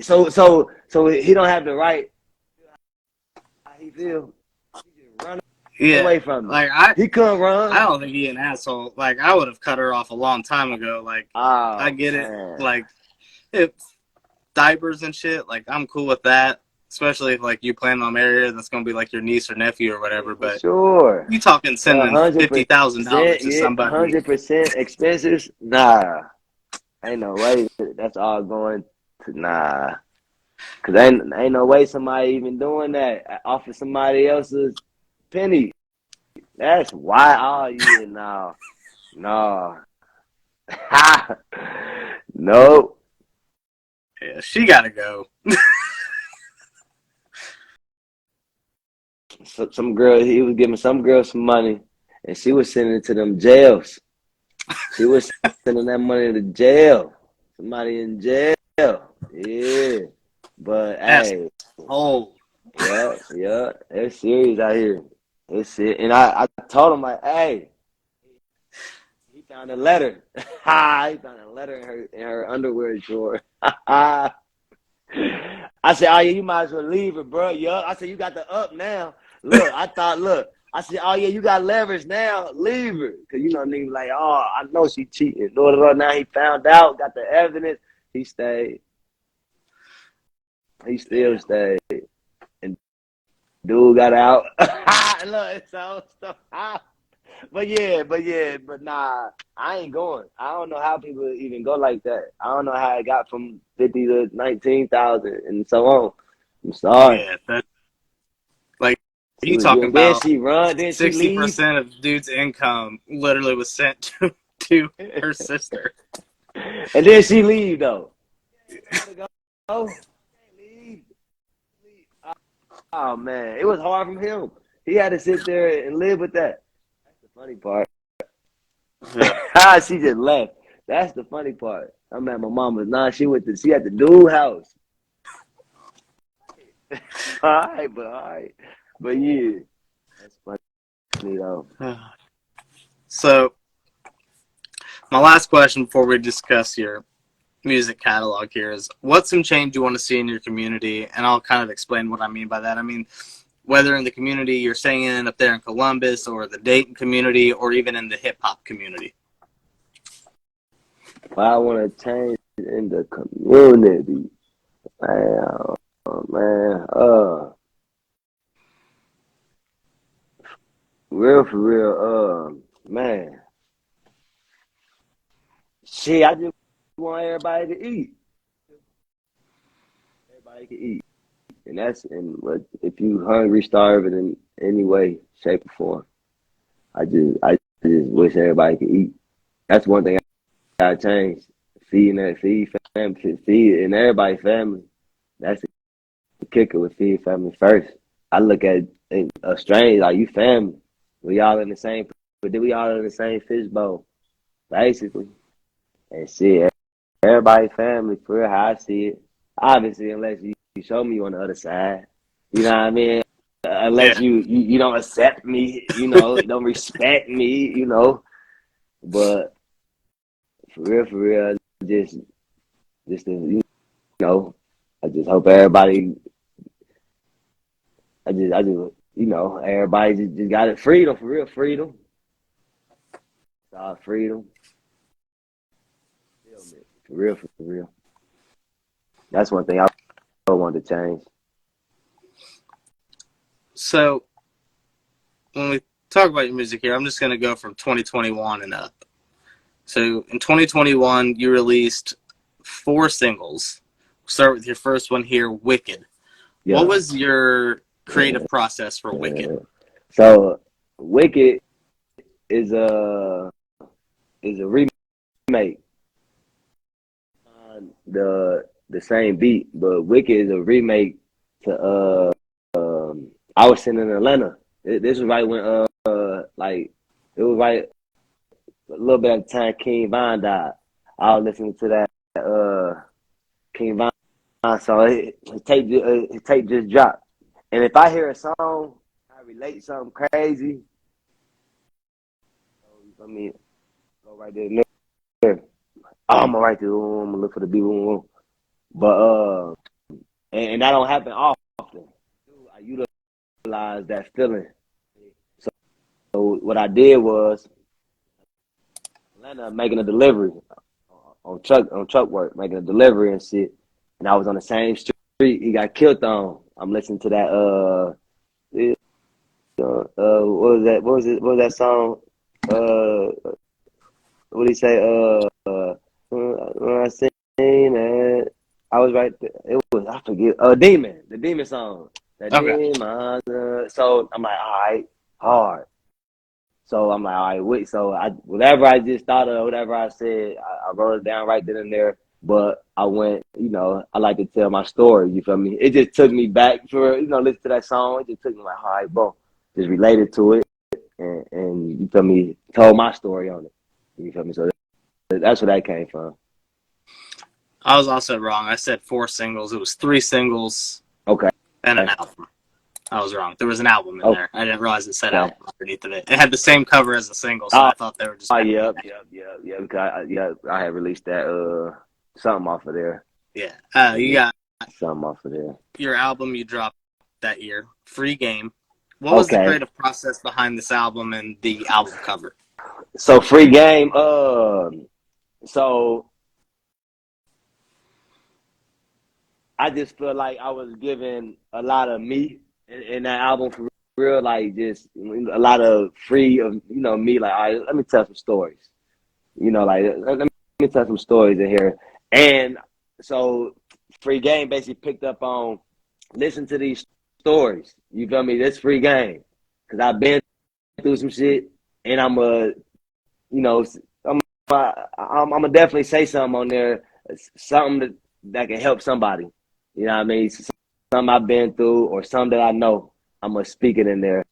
So he don't have the right. How he feel? He just run Yeah, away from it. like I, He couldn't I run. don't think he's an asshole. Like I would have cut her off a long time ago. Like I Oh get it. man. Like if diapers and shit, like I'm cool with that. Especially if like you plan on marrying her, that's gonna be like your niece or nephew or Yeah, whatever. for But sure. you talking But sending $50,000 100%, to yeah, somebody? 100% expenses. Nah, ain't no way. That's all going to nah. Cause ain't no way somebody even doing that off of somebody else's penny. That's why. Oh yeah, no. Nope. Yeah, she gotta go. So, some girl, he was giving some girl some money, and she was sending it to them jails. She was sending that money to jail. Somebody in jail. Yeah. But That's hey, old. yeah. It's serious out here. It's it. And I told him like, hey, he found a letter. He found a letter in her underwear drawer. I said, oh yeah, you might as well leave her, bro. Yup. I said, you got the up now. Look. I said, oh yeah, you got leverage now. Leave her. Cause you know, niggas like, oh, I know she cheating. Now he found out, got the evidence. He stayed. He still Damn. stayed. And dude got out. Look, so but nah, I ain't going. I don't know how people even go like that. I don't know how it got from 50 to 19,000 and so on. I'm sorry. Yeah, that like She you was talking good. Then about she run. Then she sixty leave. percent of dude's income literally was sent to her sister. And then she leave though. Nowhere to go. Leave. Oh man, it was hard from him. He had to sit there and live with that. That's the funny part. Yeah. She just left. That's the funny part. I'm at my mama's. Nah, she at the dude house. All right. But yeah, that's funny though. So my last question before we discuss your music catalog here is what's some change you want to see in your community, and I'll kind of explain what I mean by that. I mean, whether in the community you're singing up there in Columbus or the Dayton community or even in the hip hop community. But I want to change in the community, man. Man, real for real, man. Shit, I just want everybody to eat. Everybody can eat, and if you hungry, starving in any way, shape, or form. I just wish everybody could eat. That's one thing I gotta change. Feed family, feed and everybody family. That's the kicker with feed family first. I look at a strange like you family. We all in the same, but then we all in the same fishbowl, basically. And shit, everybody family for real. How I see it. Obviously, unless you show me on the other side, you know what I mean. Unless Yeah. you don't accept me, don't respect me, But for real, just I just hope everybody. Everybody just got it. Freedom, for real, freedom. It's all freedom. For real, for real. That's one thing I want to change. So when we talk about your music here, I'm just going to go from 2021 and up. So in 2021, you released 4 singles. We'll start with your first one here, Wicked. Yeah. What was your creative process for Wicked? So Wicked is a remake. The same beat, but Wicked is a remake to I was sitting in Atlanta. This was right when like it was right a little bit at the time King Von died. I was listening to that King Von song. His tape just dropped, and if I hear a song, I relate something crazy. I mean, go right there. I'm gonna write this. I'm gonna look for the beat. But and that don't happen often. I utilize that feeling. So what I did was Atlanta making a delivery on truck work, making a delivery and shit. And I was on the same street he got killed on. I'm listening to that what was that? What was that song? What did he say? When I seen that, I was right there. It was I forget. Demon, the Demon song. That Okay. Demon. So I'm like, all right, hard. So I'm like, all right, wait. So whatever I just thought of, whatever I said, I wrote it down right then and there. But I went, I like to tell my story. You feel me? It just took me back for listen to that song. It just took me like, all right, boom, just related to it, and you feel me? Told my story on it. You feel me? So that's where that came from. I was also wrong. I said 4 singles. It was 3 singles Okay. and an album. I was wrong. There was an album in there. I didn't realize it said Okay. album underneath of it. It had the same cover as the single, so I thought they were just. Yep. Because I had released that something off of there. Yeah. You got something off of there. Your album you dropped that year, Free Game. What was the creative process behind this album and the album cover? So Free Game. So I just feel like I was giving a lot of me in that album for real, like just a lot of free of me. Like, all right, let me tell some stories. Like let me tell some stories in here. And so Free Game basically picked up on listen to these stories. You feel me? This Free Game because I've been through some shit, and I'm gonna definitely say something on there, something that can help somebody. You know what I mean? Something I've been through or something that I know. I'm gonna speak it in there.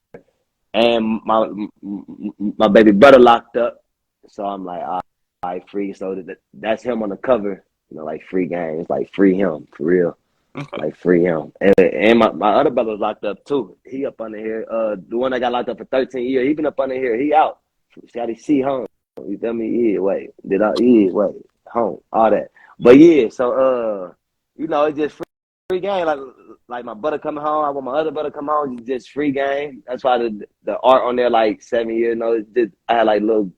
And my baby brother locked up, so I'm like, all right, free. So that's him on the cover. Like Free Game. It's like free him for real. Okay. Like free him. And my other brother's locked up too. He up under here. The one that got locked up for 13 years, he been up under here. He out. Scotty C home. You tell me? Yeah, wait. Wait, home. All that. But yeah, so you know, it's just free game. Like my brother coming home, I want my other brother come home. It's just free game. That's why the art on there like 7 years. You know, it's just, I had like little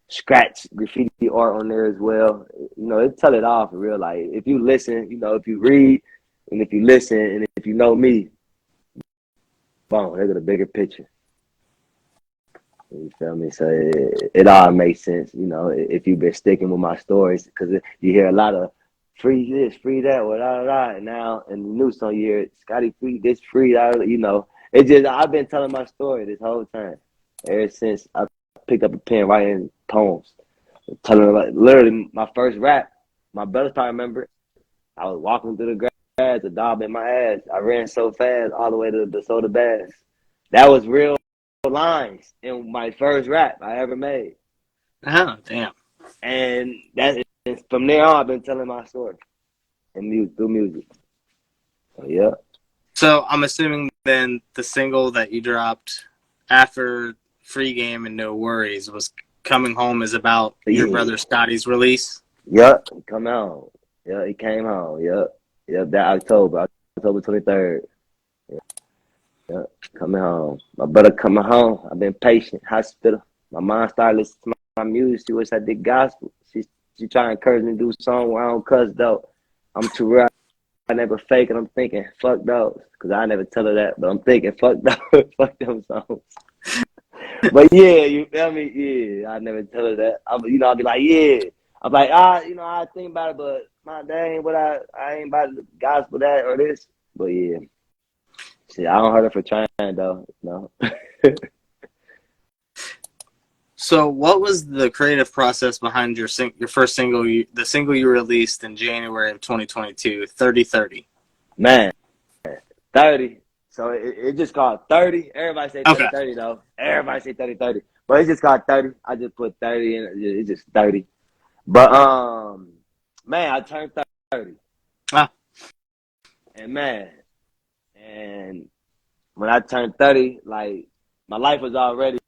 scratch graffiti art on there as well. You know, it tell it all for real. Like if you listen, you know, if you read and if you listen and if you know me, boom, they got a bigger picture. You feel me? So it all makes sense, you know, if you've been sticking with my stories, because you hear a lot of free this, free that, or da da da. And now in the new song, you hear Scotty free this, free that. You know, it just I've been telling my story this whole time, ever since I picked up a pen writing poems, telling about literally my first rap. My brothers probably remember it. I was walking through the grass, a dog in my ass. I ran so fast all the way to the soda bass. That was real lines in my first rap I ever made. Oh, damn. And that from there on, I've been telling my story and music through music. So, yeah. So I'm assuming then the single that you dropped after Free Game and No Worries was Coming Home is about your Yeah. brother Scotty's release? Yep. He come home. Yeah, he came home. Yep. Yep. That October 23rd. Yep. Coming home. My brother coming home. I've been patient. Hospital. My mom started listening to my music. She wish I did gospel. She trying to encourage me to do a song where I don't cuss though. I'm too real. I never fake and I'm thinking, fuck those. Because I never tell her that, but I'm thinking, fuck those, fuck them songs. But yeah, you feel me? Yeah, I never tell her that. I'll be like, yeah. I'm like, I think about it, but that ain't what I ain't about the gospel that or this. But yeah, see, I don't hurt her for trying though. No. So what was the creative process behind your first single, the single you released in January of 2022, 3030? Man, 30. So it just called 30. Everybody say Okay. 30-30 though. Everybody say 30-30. But it's just called 30. I just put 30 in. It's just 30. But man, I turned 30. Ah. And man, and when I turned 30, like my life was already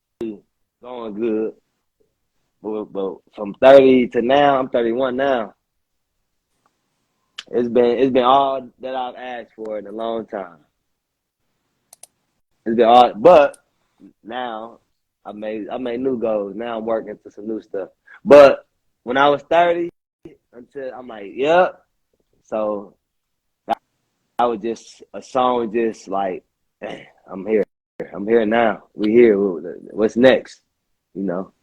going good. But from 30 to now, I'm 31 now. It's been all that I've asked for in a long time. It's been all, but now I made new goals. Now I'm working to some new stuff. But when I was 30, until I'm like, yep. So I was just a song, just like, I'm here. I'm here now. We here. What's next? You know,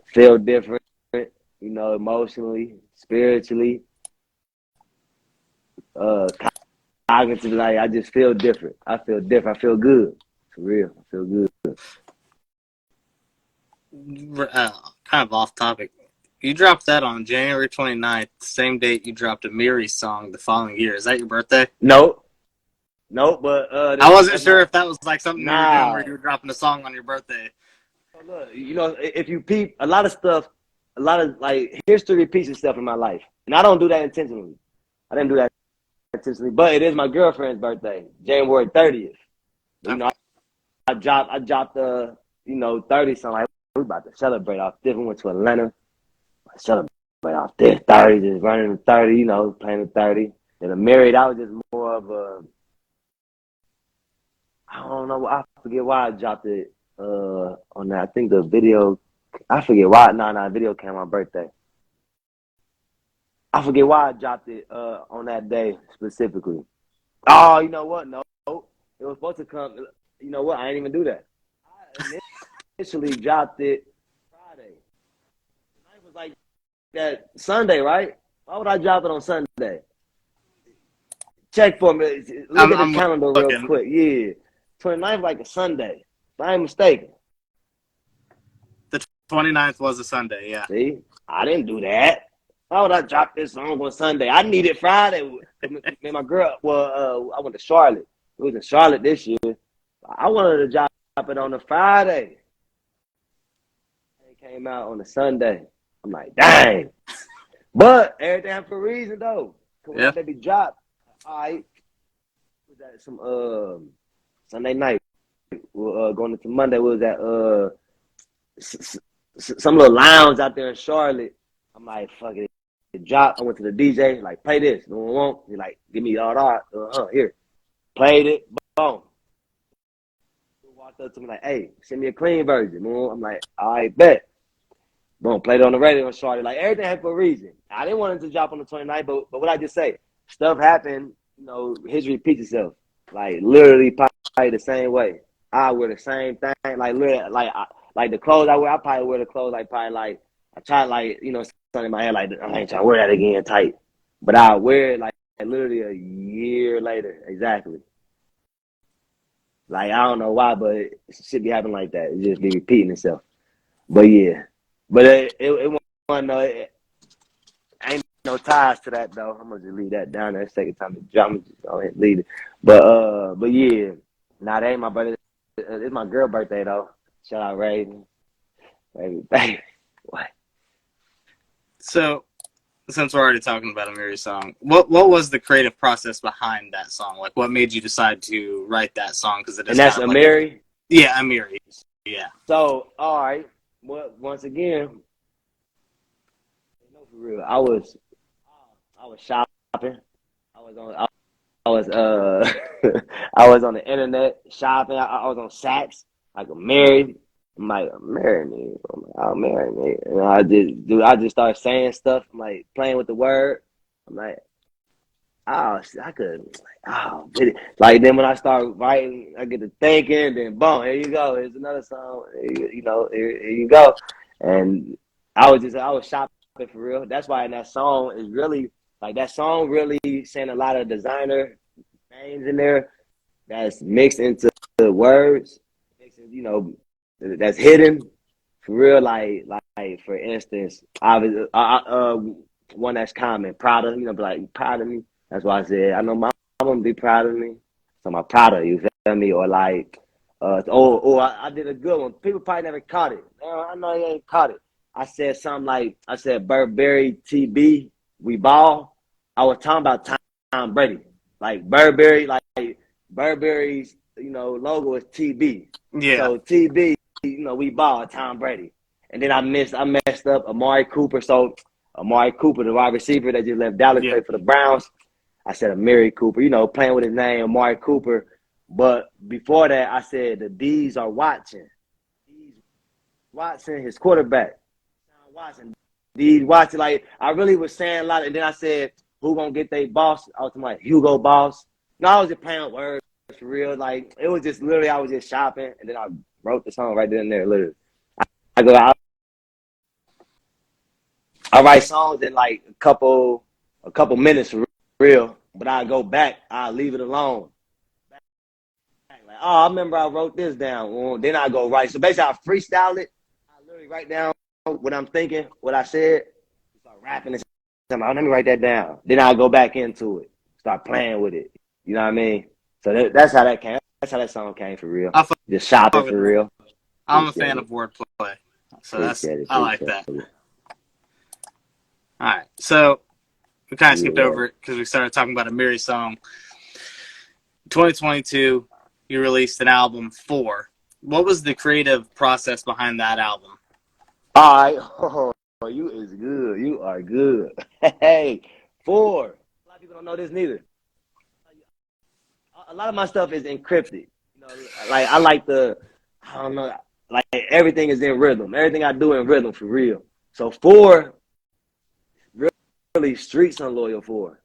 feel different. You know, emotionally, spiritually, cognitively. Like I just feel different. I feel different. I feel good. For real. I feel good. Kind of off topic. You dropped that on January 29th, the same date you dropped a Miri song the following year. Is that your birthday? No, no, but I wasn't that's sure my if that was like something you were doing where nah. you were dropping a song on your birthday. Look, you know, if you peep, a lot of stuff, a lot of like history repeats itself in my life, and I don't do that intentionally. I didn't do that intentionally, but it is my girlfriend's birthday, January 30th. You know, Okay. I dropped the 30 something. Like we about to celebrate off this. We went to Atlanta, celebrate off this 30, just running the 30, playing the 30. And the married, I was just more of a, I don't know, I forget why I dropped it on that. I think the video, I forget why. No, video came on my birthday. I forget why I dropped it on that day specifically. Oh, you know what? No, it was supposed to come. You know what? I didn't even do that. I initially dropped it Friday. It was like that Sunday, right? Why would I drop it on Sunday? Check for me. Look at the I'm calendar real looking. quick. Yeah. 29th like a Sunday. If I ain't mistaken. The 29th was a Sunday, yeah. See? I didn't do that. Why would I drop this song on Sunday? I need it Friday. Me and my girl, I went to Charlotte. It was in Charlotte this year. I wanted to drop it on a Friday. It came out on a Sunday. I'm like, dang. But everything for a reason, though. Because when Yeah. that baby dropped, all right, was that some Sunday night. Going into Monday, was that some little lounge out there in Charlotte. I'm like, fuck it. dropped. I went to the DJ, like, play this. No one won't. He like, give me all that. Here. Played it. Boom. He walked up to me like, hey, send me a clean version. I'm like, all right, bet. Boom, played it on the radio and started. Like, everything happened for a reason. I didn't want it to drop on the 29th, but what I just say, stuff happened, history repeats itself. Like, literally, probably the same way. I wear the same thing. Like, literally, like the clothes I wear, I probably wear the clothes, like, probably, like, I try, like, something in my head, like, I ain't trying to wear that again tight. But I wear it, like, literally a year later, exactly. Like, I don't know why, but it should be happening like that. It just be repeating itself. But, yeah. But it wasn't no, it ain't no ties to that though. I'm gonna just leave that down there. Second time to drop, I'm just go ahead and leave it. But yeah, nah, that ain't my birthday. It's my girl birthday though. Shout out Raven, baby. What? So, since we're already talking about Amiri song, what was the creative process behind that song? Like, what made you decide to write that song? Because it And is kind that's of like Amiri. yeah, Amiri. Yeah. So all right, well, once again, for real, I was shopping. I was on. I was I was on the internet shopping. I was on Saks. Like I'm married. I'm like, marry me. I'm like, I'll marry me. And I just started saying stuff. I'm like playing with the word. I'm like, oh, I could, oh, like then when I start writing, I get to thinking. Then boom, here you go. Here's another song. Here you go. And I was shopping for real. That's why in that song is really like that song really saying a lot of designer names in there that's mixed into the words, that's hidden for real. Like for instance, one that's common, proud of, be like, proud of me. That's why I said, I know my mom be proud of me. So I'm proud of you, feel me? Or like, I did a good one. People probably never caught it. I know you ain't caught it. I said something like, I said, Burberry TB, we ball. I was talking about Tom Brady. Like Burberry, like Burberry's, logo is TB. Yeah. So TB, we ball Tom Brady. And then I messed up Amari Cooper. So Amari Cooper, the wide receiver that just left Dallas, Yeah. played for the Browns. I said Amari Cooper, playing with his name, Amari Cooper. But before that, I said the D's are watching. D's watching his quarterback. Watching. D's watching. Like, I really was saying a lot. And then I said, who gonna get their boss? I was like, Hugo Boss. No, I was just playing with words for real. Like, it was just literally, I was just shopping. And then I wrote the song right then and there, literally. I write songs in like a couple minutes for real, but I go back, I leave it alone. Like, oh, I remember I wrote this down. Well, then I go write. So basically, I freestyle it. I literally write down what I'm thinking, what I said. Start rapping and stuff. Let me write that down. Then I go back into it, start playing with it. You know what I mean? So that's how that came. That's how that song came for real. I fuck Just shopping with for that. real. I'm a fan Appreciate it. of wordplay, so Appreciate it. I like Appreciate that. it. All right, so we kind of skipped Yeah. over it because we started talking about a Miri song. 2022, you released an album, 4. What was the creative process behind that album? All right. Oh, you is good. You are good. Hey, 4. A lot of people don't know this neither. A lot of my stuff is encrypted. Like I don't know, like everything is in rhythm. Everything I do in rhythm for real. So 4, really streets unloyal 4.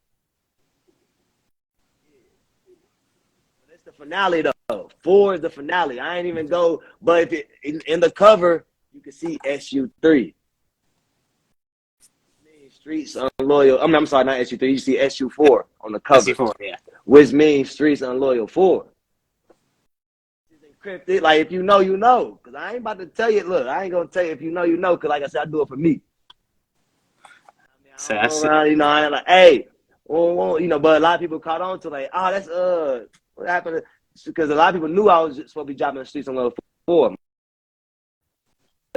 It's the finale though. 4 is the finale. I ain't even go, but if in the cover you can see SU3. Streets unloyal. I'm sorry, not SU3. You see SU4 on the cover, SC4, yeah. which means streets unloyal 4. It's encrypted. Like if you know, you know. Cause I ain't about to tell you. Look, I ain't gonna tell you if you know, you know. Cause like I said, I do it for me. So I don't go around, I ain't like, hey, but a lot of people caught on to like, oh, that's what happened? Because a lot of people knew I was supposed to be dropping the streets on level 4.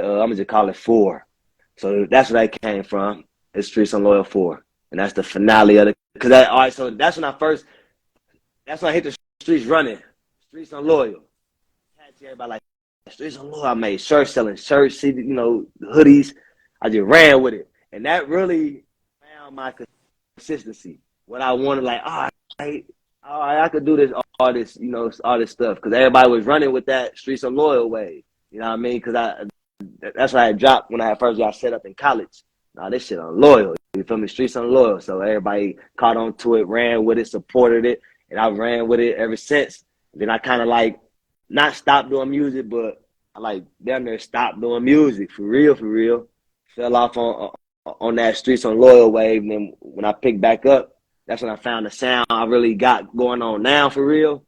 I'm gonna just call it 4. So that's where that came from. It's Streets Unloyal 4, and that's the finale of it. Cause all right, so that's when I hit the streets running. Streets Unloyal. Catch everybody like Streets Unloyal. I made selling shirts, hoodies. I just ran with it, and that really found my consistency. What I wanted, like, all right, I could do this, all this, all this stuff. Because everybody was running with that Streets of Loyal wave. You know what I mean? Because that's why I dropped when I first got set up in college. Nah, this shit on loyal. You feel me? Streets on loyal. So everybody caught on to it, ran with it, supported it, and I ran with it ever since. Then I kind of like not stopped doing music, but I like damn near stopped doing music for real, for real. Fell off on that Streets on Loyal wave. And then when I picked back up, that's when I found the sound I really got going on now for real.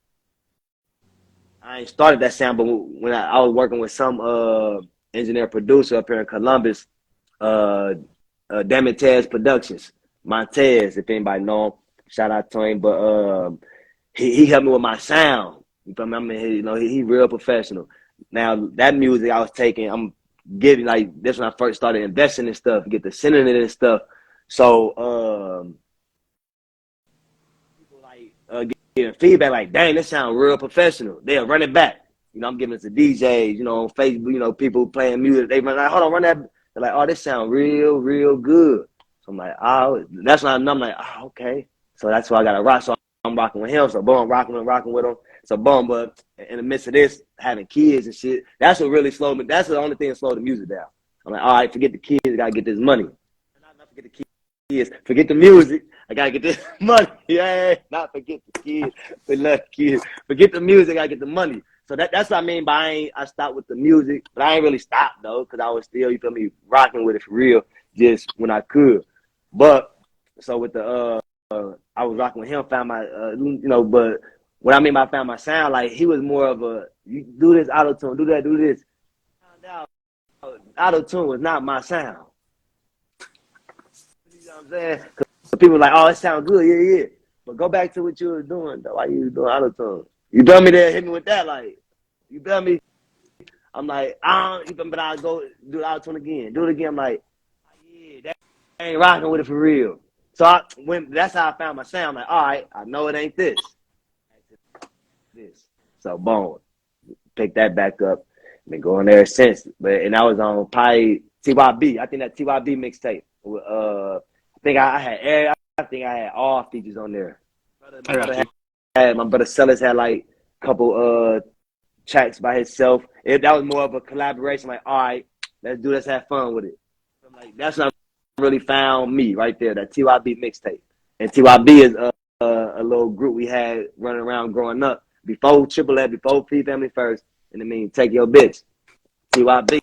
I ain't started that sound, but when I was working with some engineer producer up here in Columbus, Demetez Productions, Montez, if anybody know him, shout out to him. But he helped me with my sound. You feel me? I mean, he real professional. Now that music I was taking, I'm getting like this when I first started investing in stuff, get the sending it and stuff. So people like getting feedback like, dang, this sound real professional. They'll run it back. I'm giving it to DJs, on Facebook, people playing music. They run like, hold on, run that. They're like, oh, this sound real, real good. So I'm like, oh, that's why I'm like, oh, okay. So that's why I got to rock. So I'm rocking with him. So boom, rocking with him. So boom, but in the midst of this, having kids and shit, that's what really slowed me. That's the only thing that slowed the music down. I'm like, all right, forget the kids. I got to get this money. Not forget the kids. Forget the music. I got to get this money. Yeah, not forget the kids. But love kids. Forget the music. I got to get the money. So that's what I mean by I stopped with the music, but I ain't really stopped though, because I was still, you feel me, rocking with it for real, just when I could. But so with the I was rocking with him, found my but what I mean by found my sound, like he was more of a, you do this auto tune, do that, do this. Found out auto tune was not my sound. You know what I'm saying? Because people were like, oh, it sounds good, yeah. But go back to what you were doing though. Why you was doing auto tune? You feel me? There, hit me with that, like. You feel me? I'm like, but I'll go do the auto tune again. Do it again. I'm like, yeah, that ain't rocking with it for real. So that's how I found my sound. I'm like, all right, I know it ain't this. So boom, pick that back up. Been going there since. And I was on probably TYB. I think that TYB mixtape. I think I had all features on there. My brother Sellers had like a couple tracks by himself. That was more of a collaboration. Like, all right, let's have fun with it. I'm like, that's when I really found me right there. That TYB mixtape, and TYB is a little group we had running around growing up before Triple F, before P Family First, and I mean, take your bitch. TYB,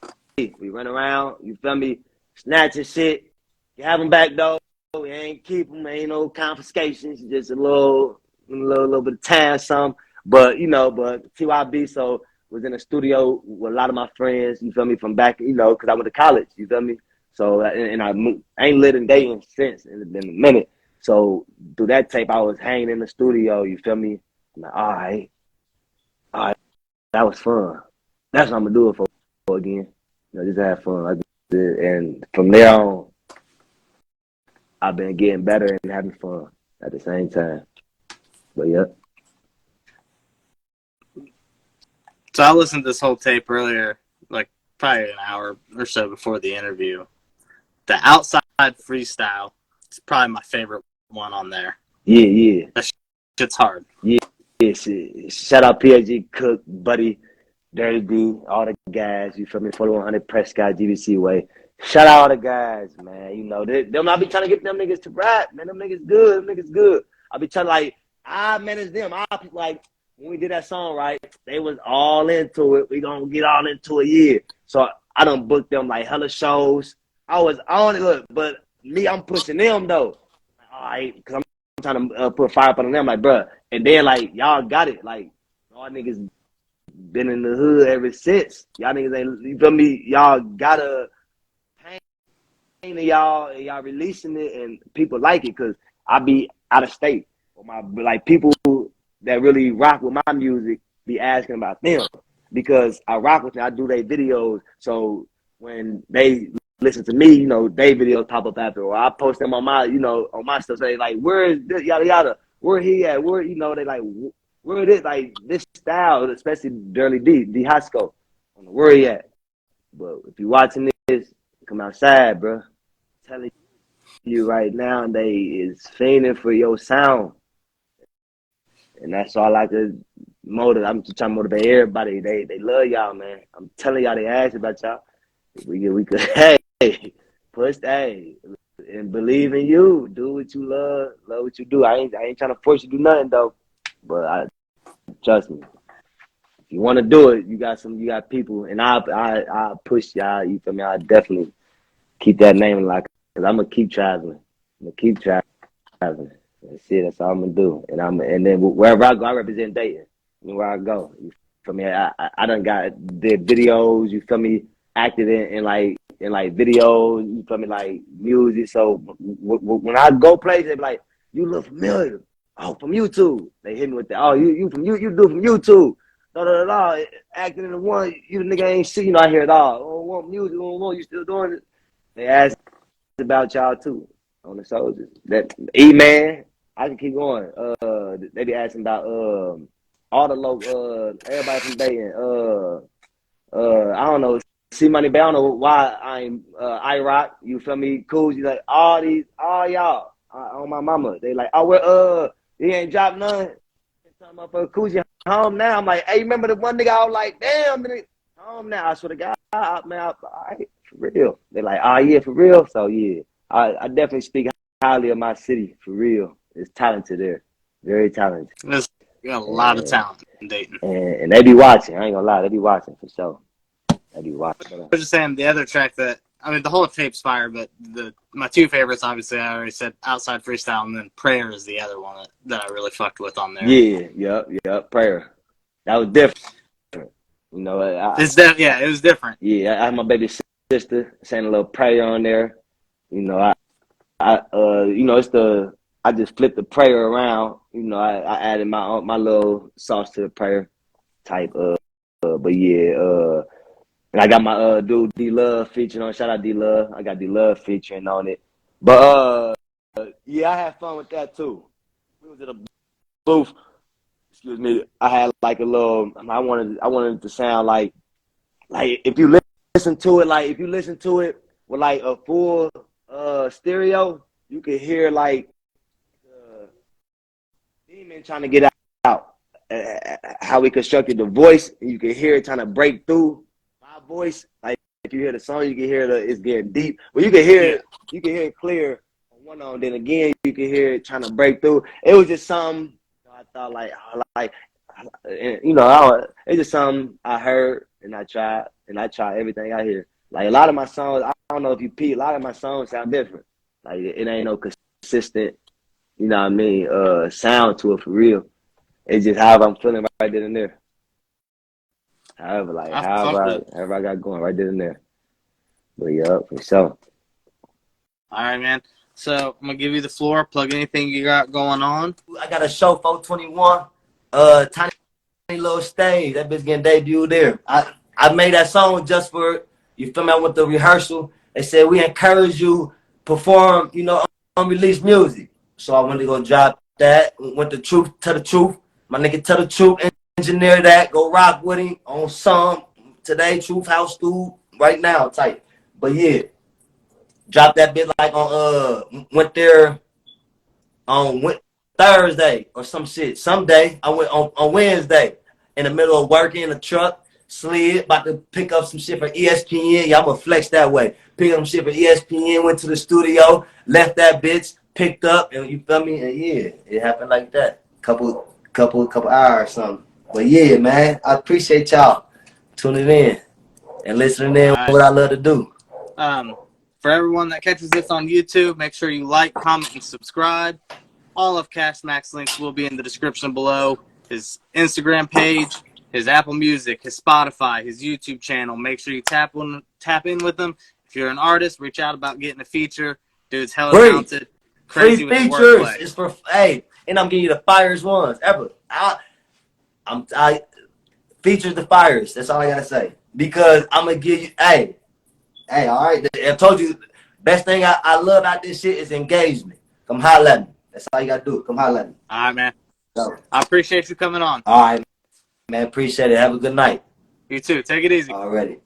we run around. You feel me? Snatching shit. You have them back though. We ain't keep them. Ain't no confiscations. Just a little bit of time, some. But TYB, so was in the studio with a lot of my friends, you feel me, from back, because I went to college, you feel me? So, and I ain't lived in Dayton since, it's been a minute. So, through that tape, I was hanging in the studio, you feel me? I'm like, all right, that was fun. That's what I'm going to do it for again. Just have fun. And from there on, I've been getting better and having fun at the same time. But, yeah. So I listened to this whole tape earlier, like probably an hour or so before the interview. The outside freestyle is probably my favorite one on there. Yeah. That shit's hard. Yeah. Shout out PhD Cook, Buddy, Dirty D, all the guys. You feel me? 4100 Prescott, GBC way. Shout out all the guys, man. Them I be trying to get them niggas to rap, man. Them niggas good. I be trying to like, I manage them. When we did that song, right, they was all into it. We gonna get all into it, yeah. So I done booked them like hella shows. I was on it, look, but me, I'm pushing them though. All right, because I'm trying to put fire up on them, like, bruh. And then like y'all got it, like y'all niggas been in the hood ever since. Y'all niggas ain't, you feel me? Y'all gotta pain to y'all, and y'all releasing it, and people like it because I be out of state. People that really rock with my music be asking about them because I rock with them. I do their videos. So when they listen to me, they videos pop up after, or I post them on my, on my stuff. Say like, where is this, yada yada? Where he at? Where, they like, where it is, like this style, especially Dirty D Hosco. Where he at? But if you watching this, come outside, bro. I'm telling you right now, they is fiending for your sound. And that's all I could motivate. I'm just trying to motivate everybody. They love y'all, man. I'm telling y'all, they ask about y'all. We could hey push and believe in you. Do what you love what you do. I ain't trying to force you to do nothing though. But trust me. If you want to do it, you got people, and I push y'all. You feel me? I definitely keep that name like, cause I'm gonna keep traveling. I'm gonna keep traveling. That's it. That's all I'm gonna do. And then wherever I go, I represent Dayton. Where I go, you feel me? I done did videos. You feel me? Acted in like videos. You feel me? Like music. So when I go places, they be like, "You look familiar." Oh, from YouTube. They hit me with that. Oh, you do from YouTube. Da da da da. Acting in the one. You the nigga ain't shit. You know I hear it all. Oh, want music? Oh, you still doing it? They ask about y'all too on the soldiers. That Eman, I can keep going. They be asking about all the local everybody from Dayton. I don't know. See Money Bay. I don't know why I'm IROC. You feel me? Cool. You like all y'all on my mama. They like, oh well, he ain't dropped none. Talking about for Coogee home now. I'm like, hey, remember the one nigga? I was like, damn, nigga, home now. I swear to God, man, for real. They're like, oh yeah, for real. So yeah, I definitely speak highly of my city for real. It's talented there, very talented. There's got a lot of talent in Dayton. And they be watching. I ain't gonna lie, they be watching for sure. They be watching. I was just saying the other track that the whole tape's fire, but my two favorites, obviously, I already said Outside Freestyle, and then Prayer is the other one that I really fucked with on there. Yeah, yep. Prayer. That was different. You know, it was different. Yeah, I had my baby sister saying a little prayer on there. You know, I just flipped the prayer around. You know, I added my little sauce to the prayer type. But yeah, and I got my dude D Love featuring on. Shout out D Love. I got D Love featuring on it. But yeah, I had fun with that too. We was at a booth. Excuse me. I had like a little. I wanted it to sound like if you listen to it with like a full stereo, you can hear like demon trying to get out. How we constructed the voice, and you can hear it trying to break through my voice. Like if you hear the song, you can hear it's getting deep. But you can hear it clear on one on. Then again, you can hear it trying to break through. It was just something I thought it's just something I heard and I tried everything I hear. Like a lot of my songs, I don't know if you peep, a lot of my songs sound different. Like it ain't no consistent, you know what I mean, sound to it for real. It's just however I'm feeling right then and there. However I got going right then and there. But yeah, for sure. All right, man. So I'm gonna give you the floor. Plug anything you got going on. I got a show 421, tiny little stage. That bitch getting debuted there. I made that song just for you. Feel me? I went to rehearsal. They said we encourage you perform, unreleased music. So I went to go drop that. Went to the truth. My nigga Tell the Truth, engineer that. Go rock with him on some today. Truth House School right now type. But yeah, drop that bit like on went there on Thursday or some shit. Someday I went on Wednesday in the middle of working in the truck, slid, about to pick up some shit for ESPN. Yeah, I'm gonna flex that way. Pick up some shit for ESPN, went to the studio, left that bitch, picked up, and you feel me? And yeah, it happened like that. Couple hours or something. But yeah, man, I appreciate y'all tuning in and listening in. What I love to do. For everyone that catches this on YouTube, make sure you like, comment, and subscribe. All of Cash Max links will be in the description below. His Instagram page, his Apple Music, his Spotify, his YouTube channel. Make sure you tap in with him. If you're an artist, reach out about getting a feature. Dude's hella talented. Crazy with the wordplay. It's for and I'm giving you the fires ones ever. I features the fires. That's all I gotta say. Because I'm gonna give you all right. I told you best thing I love about this shit is engagement. Come holler at me. That's all you gotta do. Come holler at me. All right, man. So, I appreciate you coming on. All right, man. Appreciate it. Have a good night. You too. Take it easy. Already.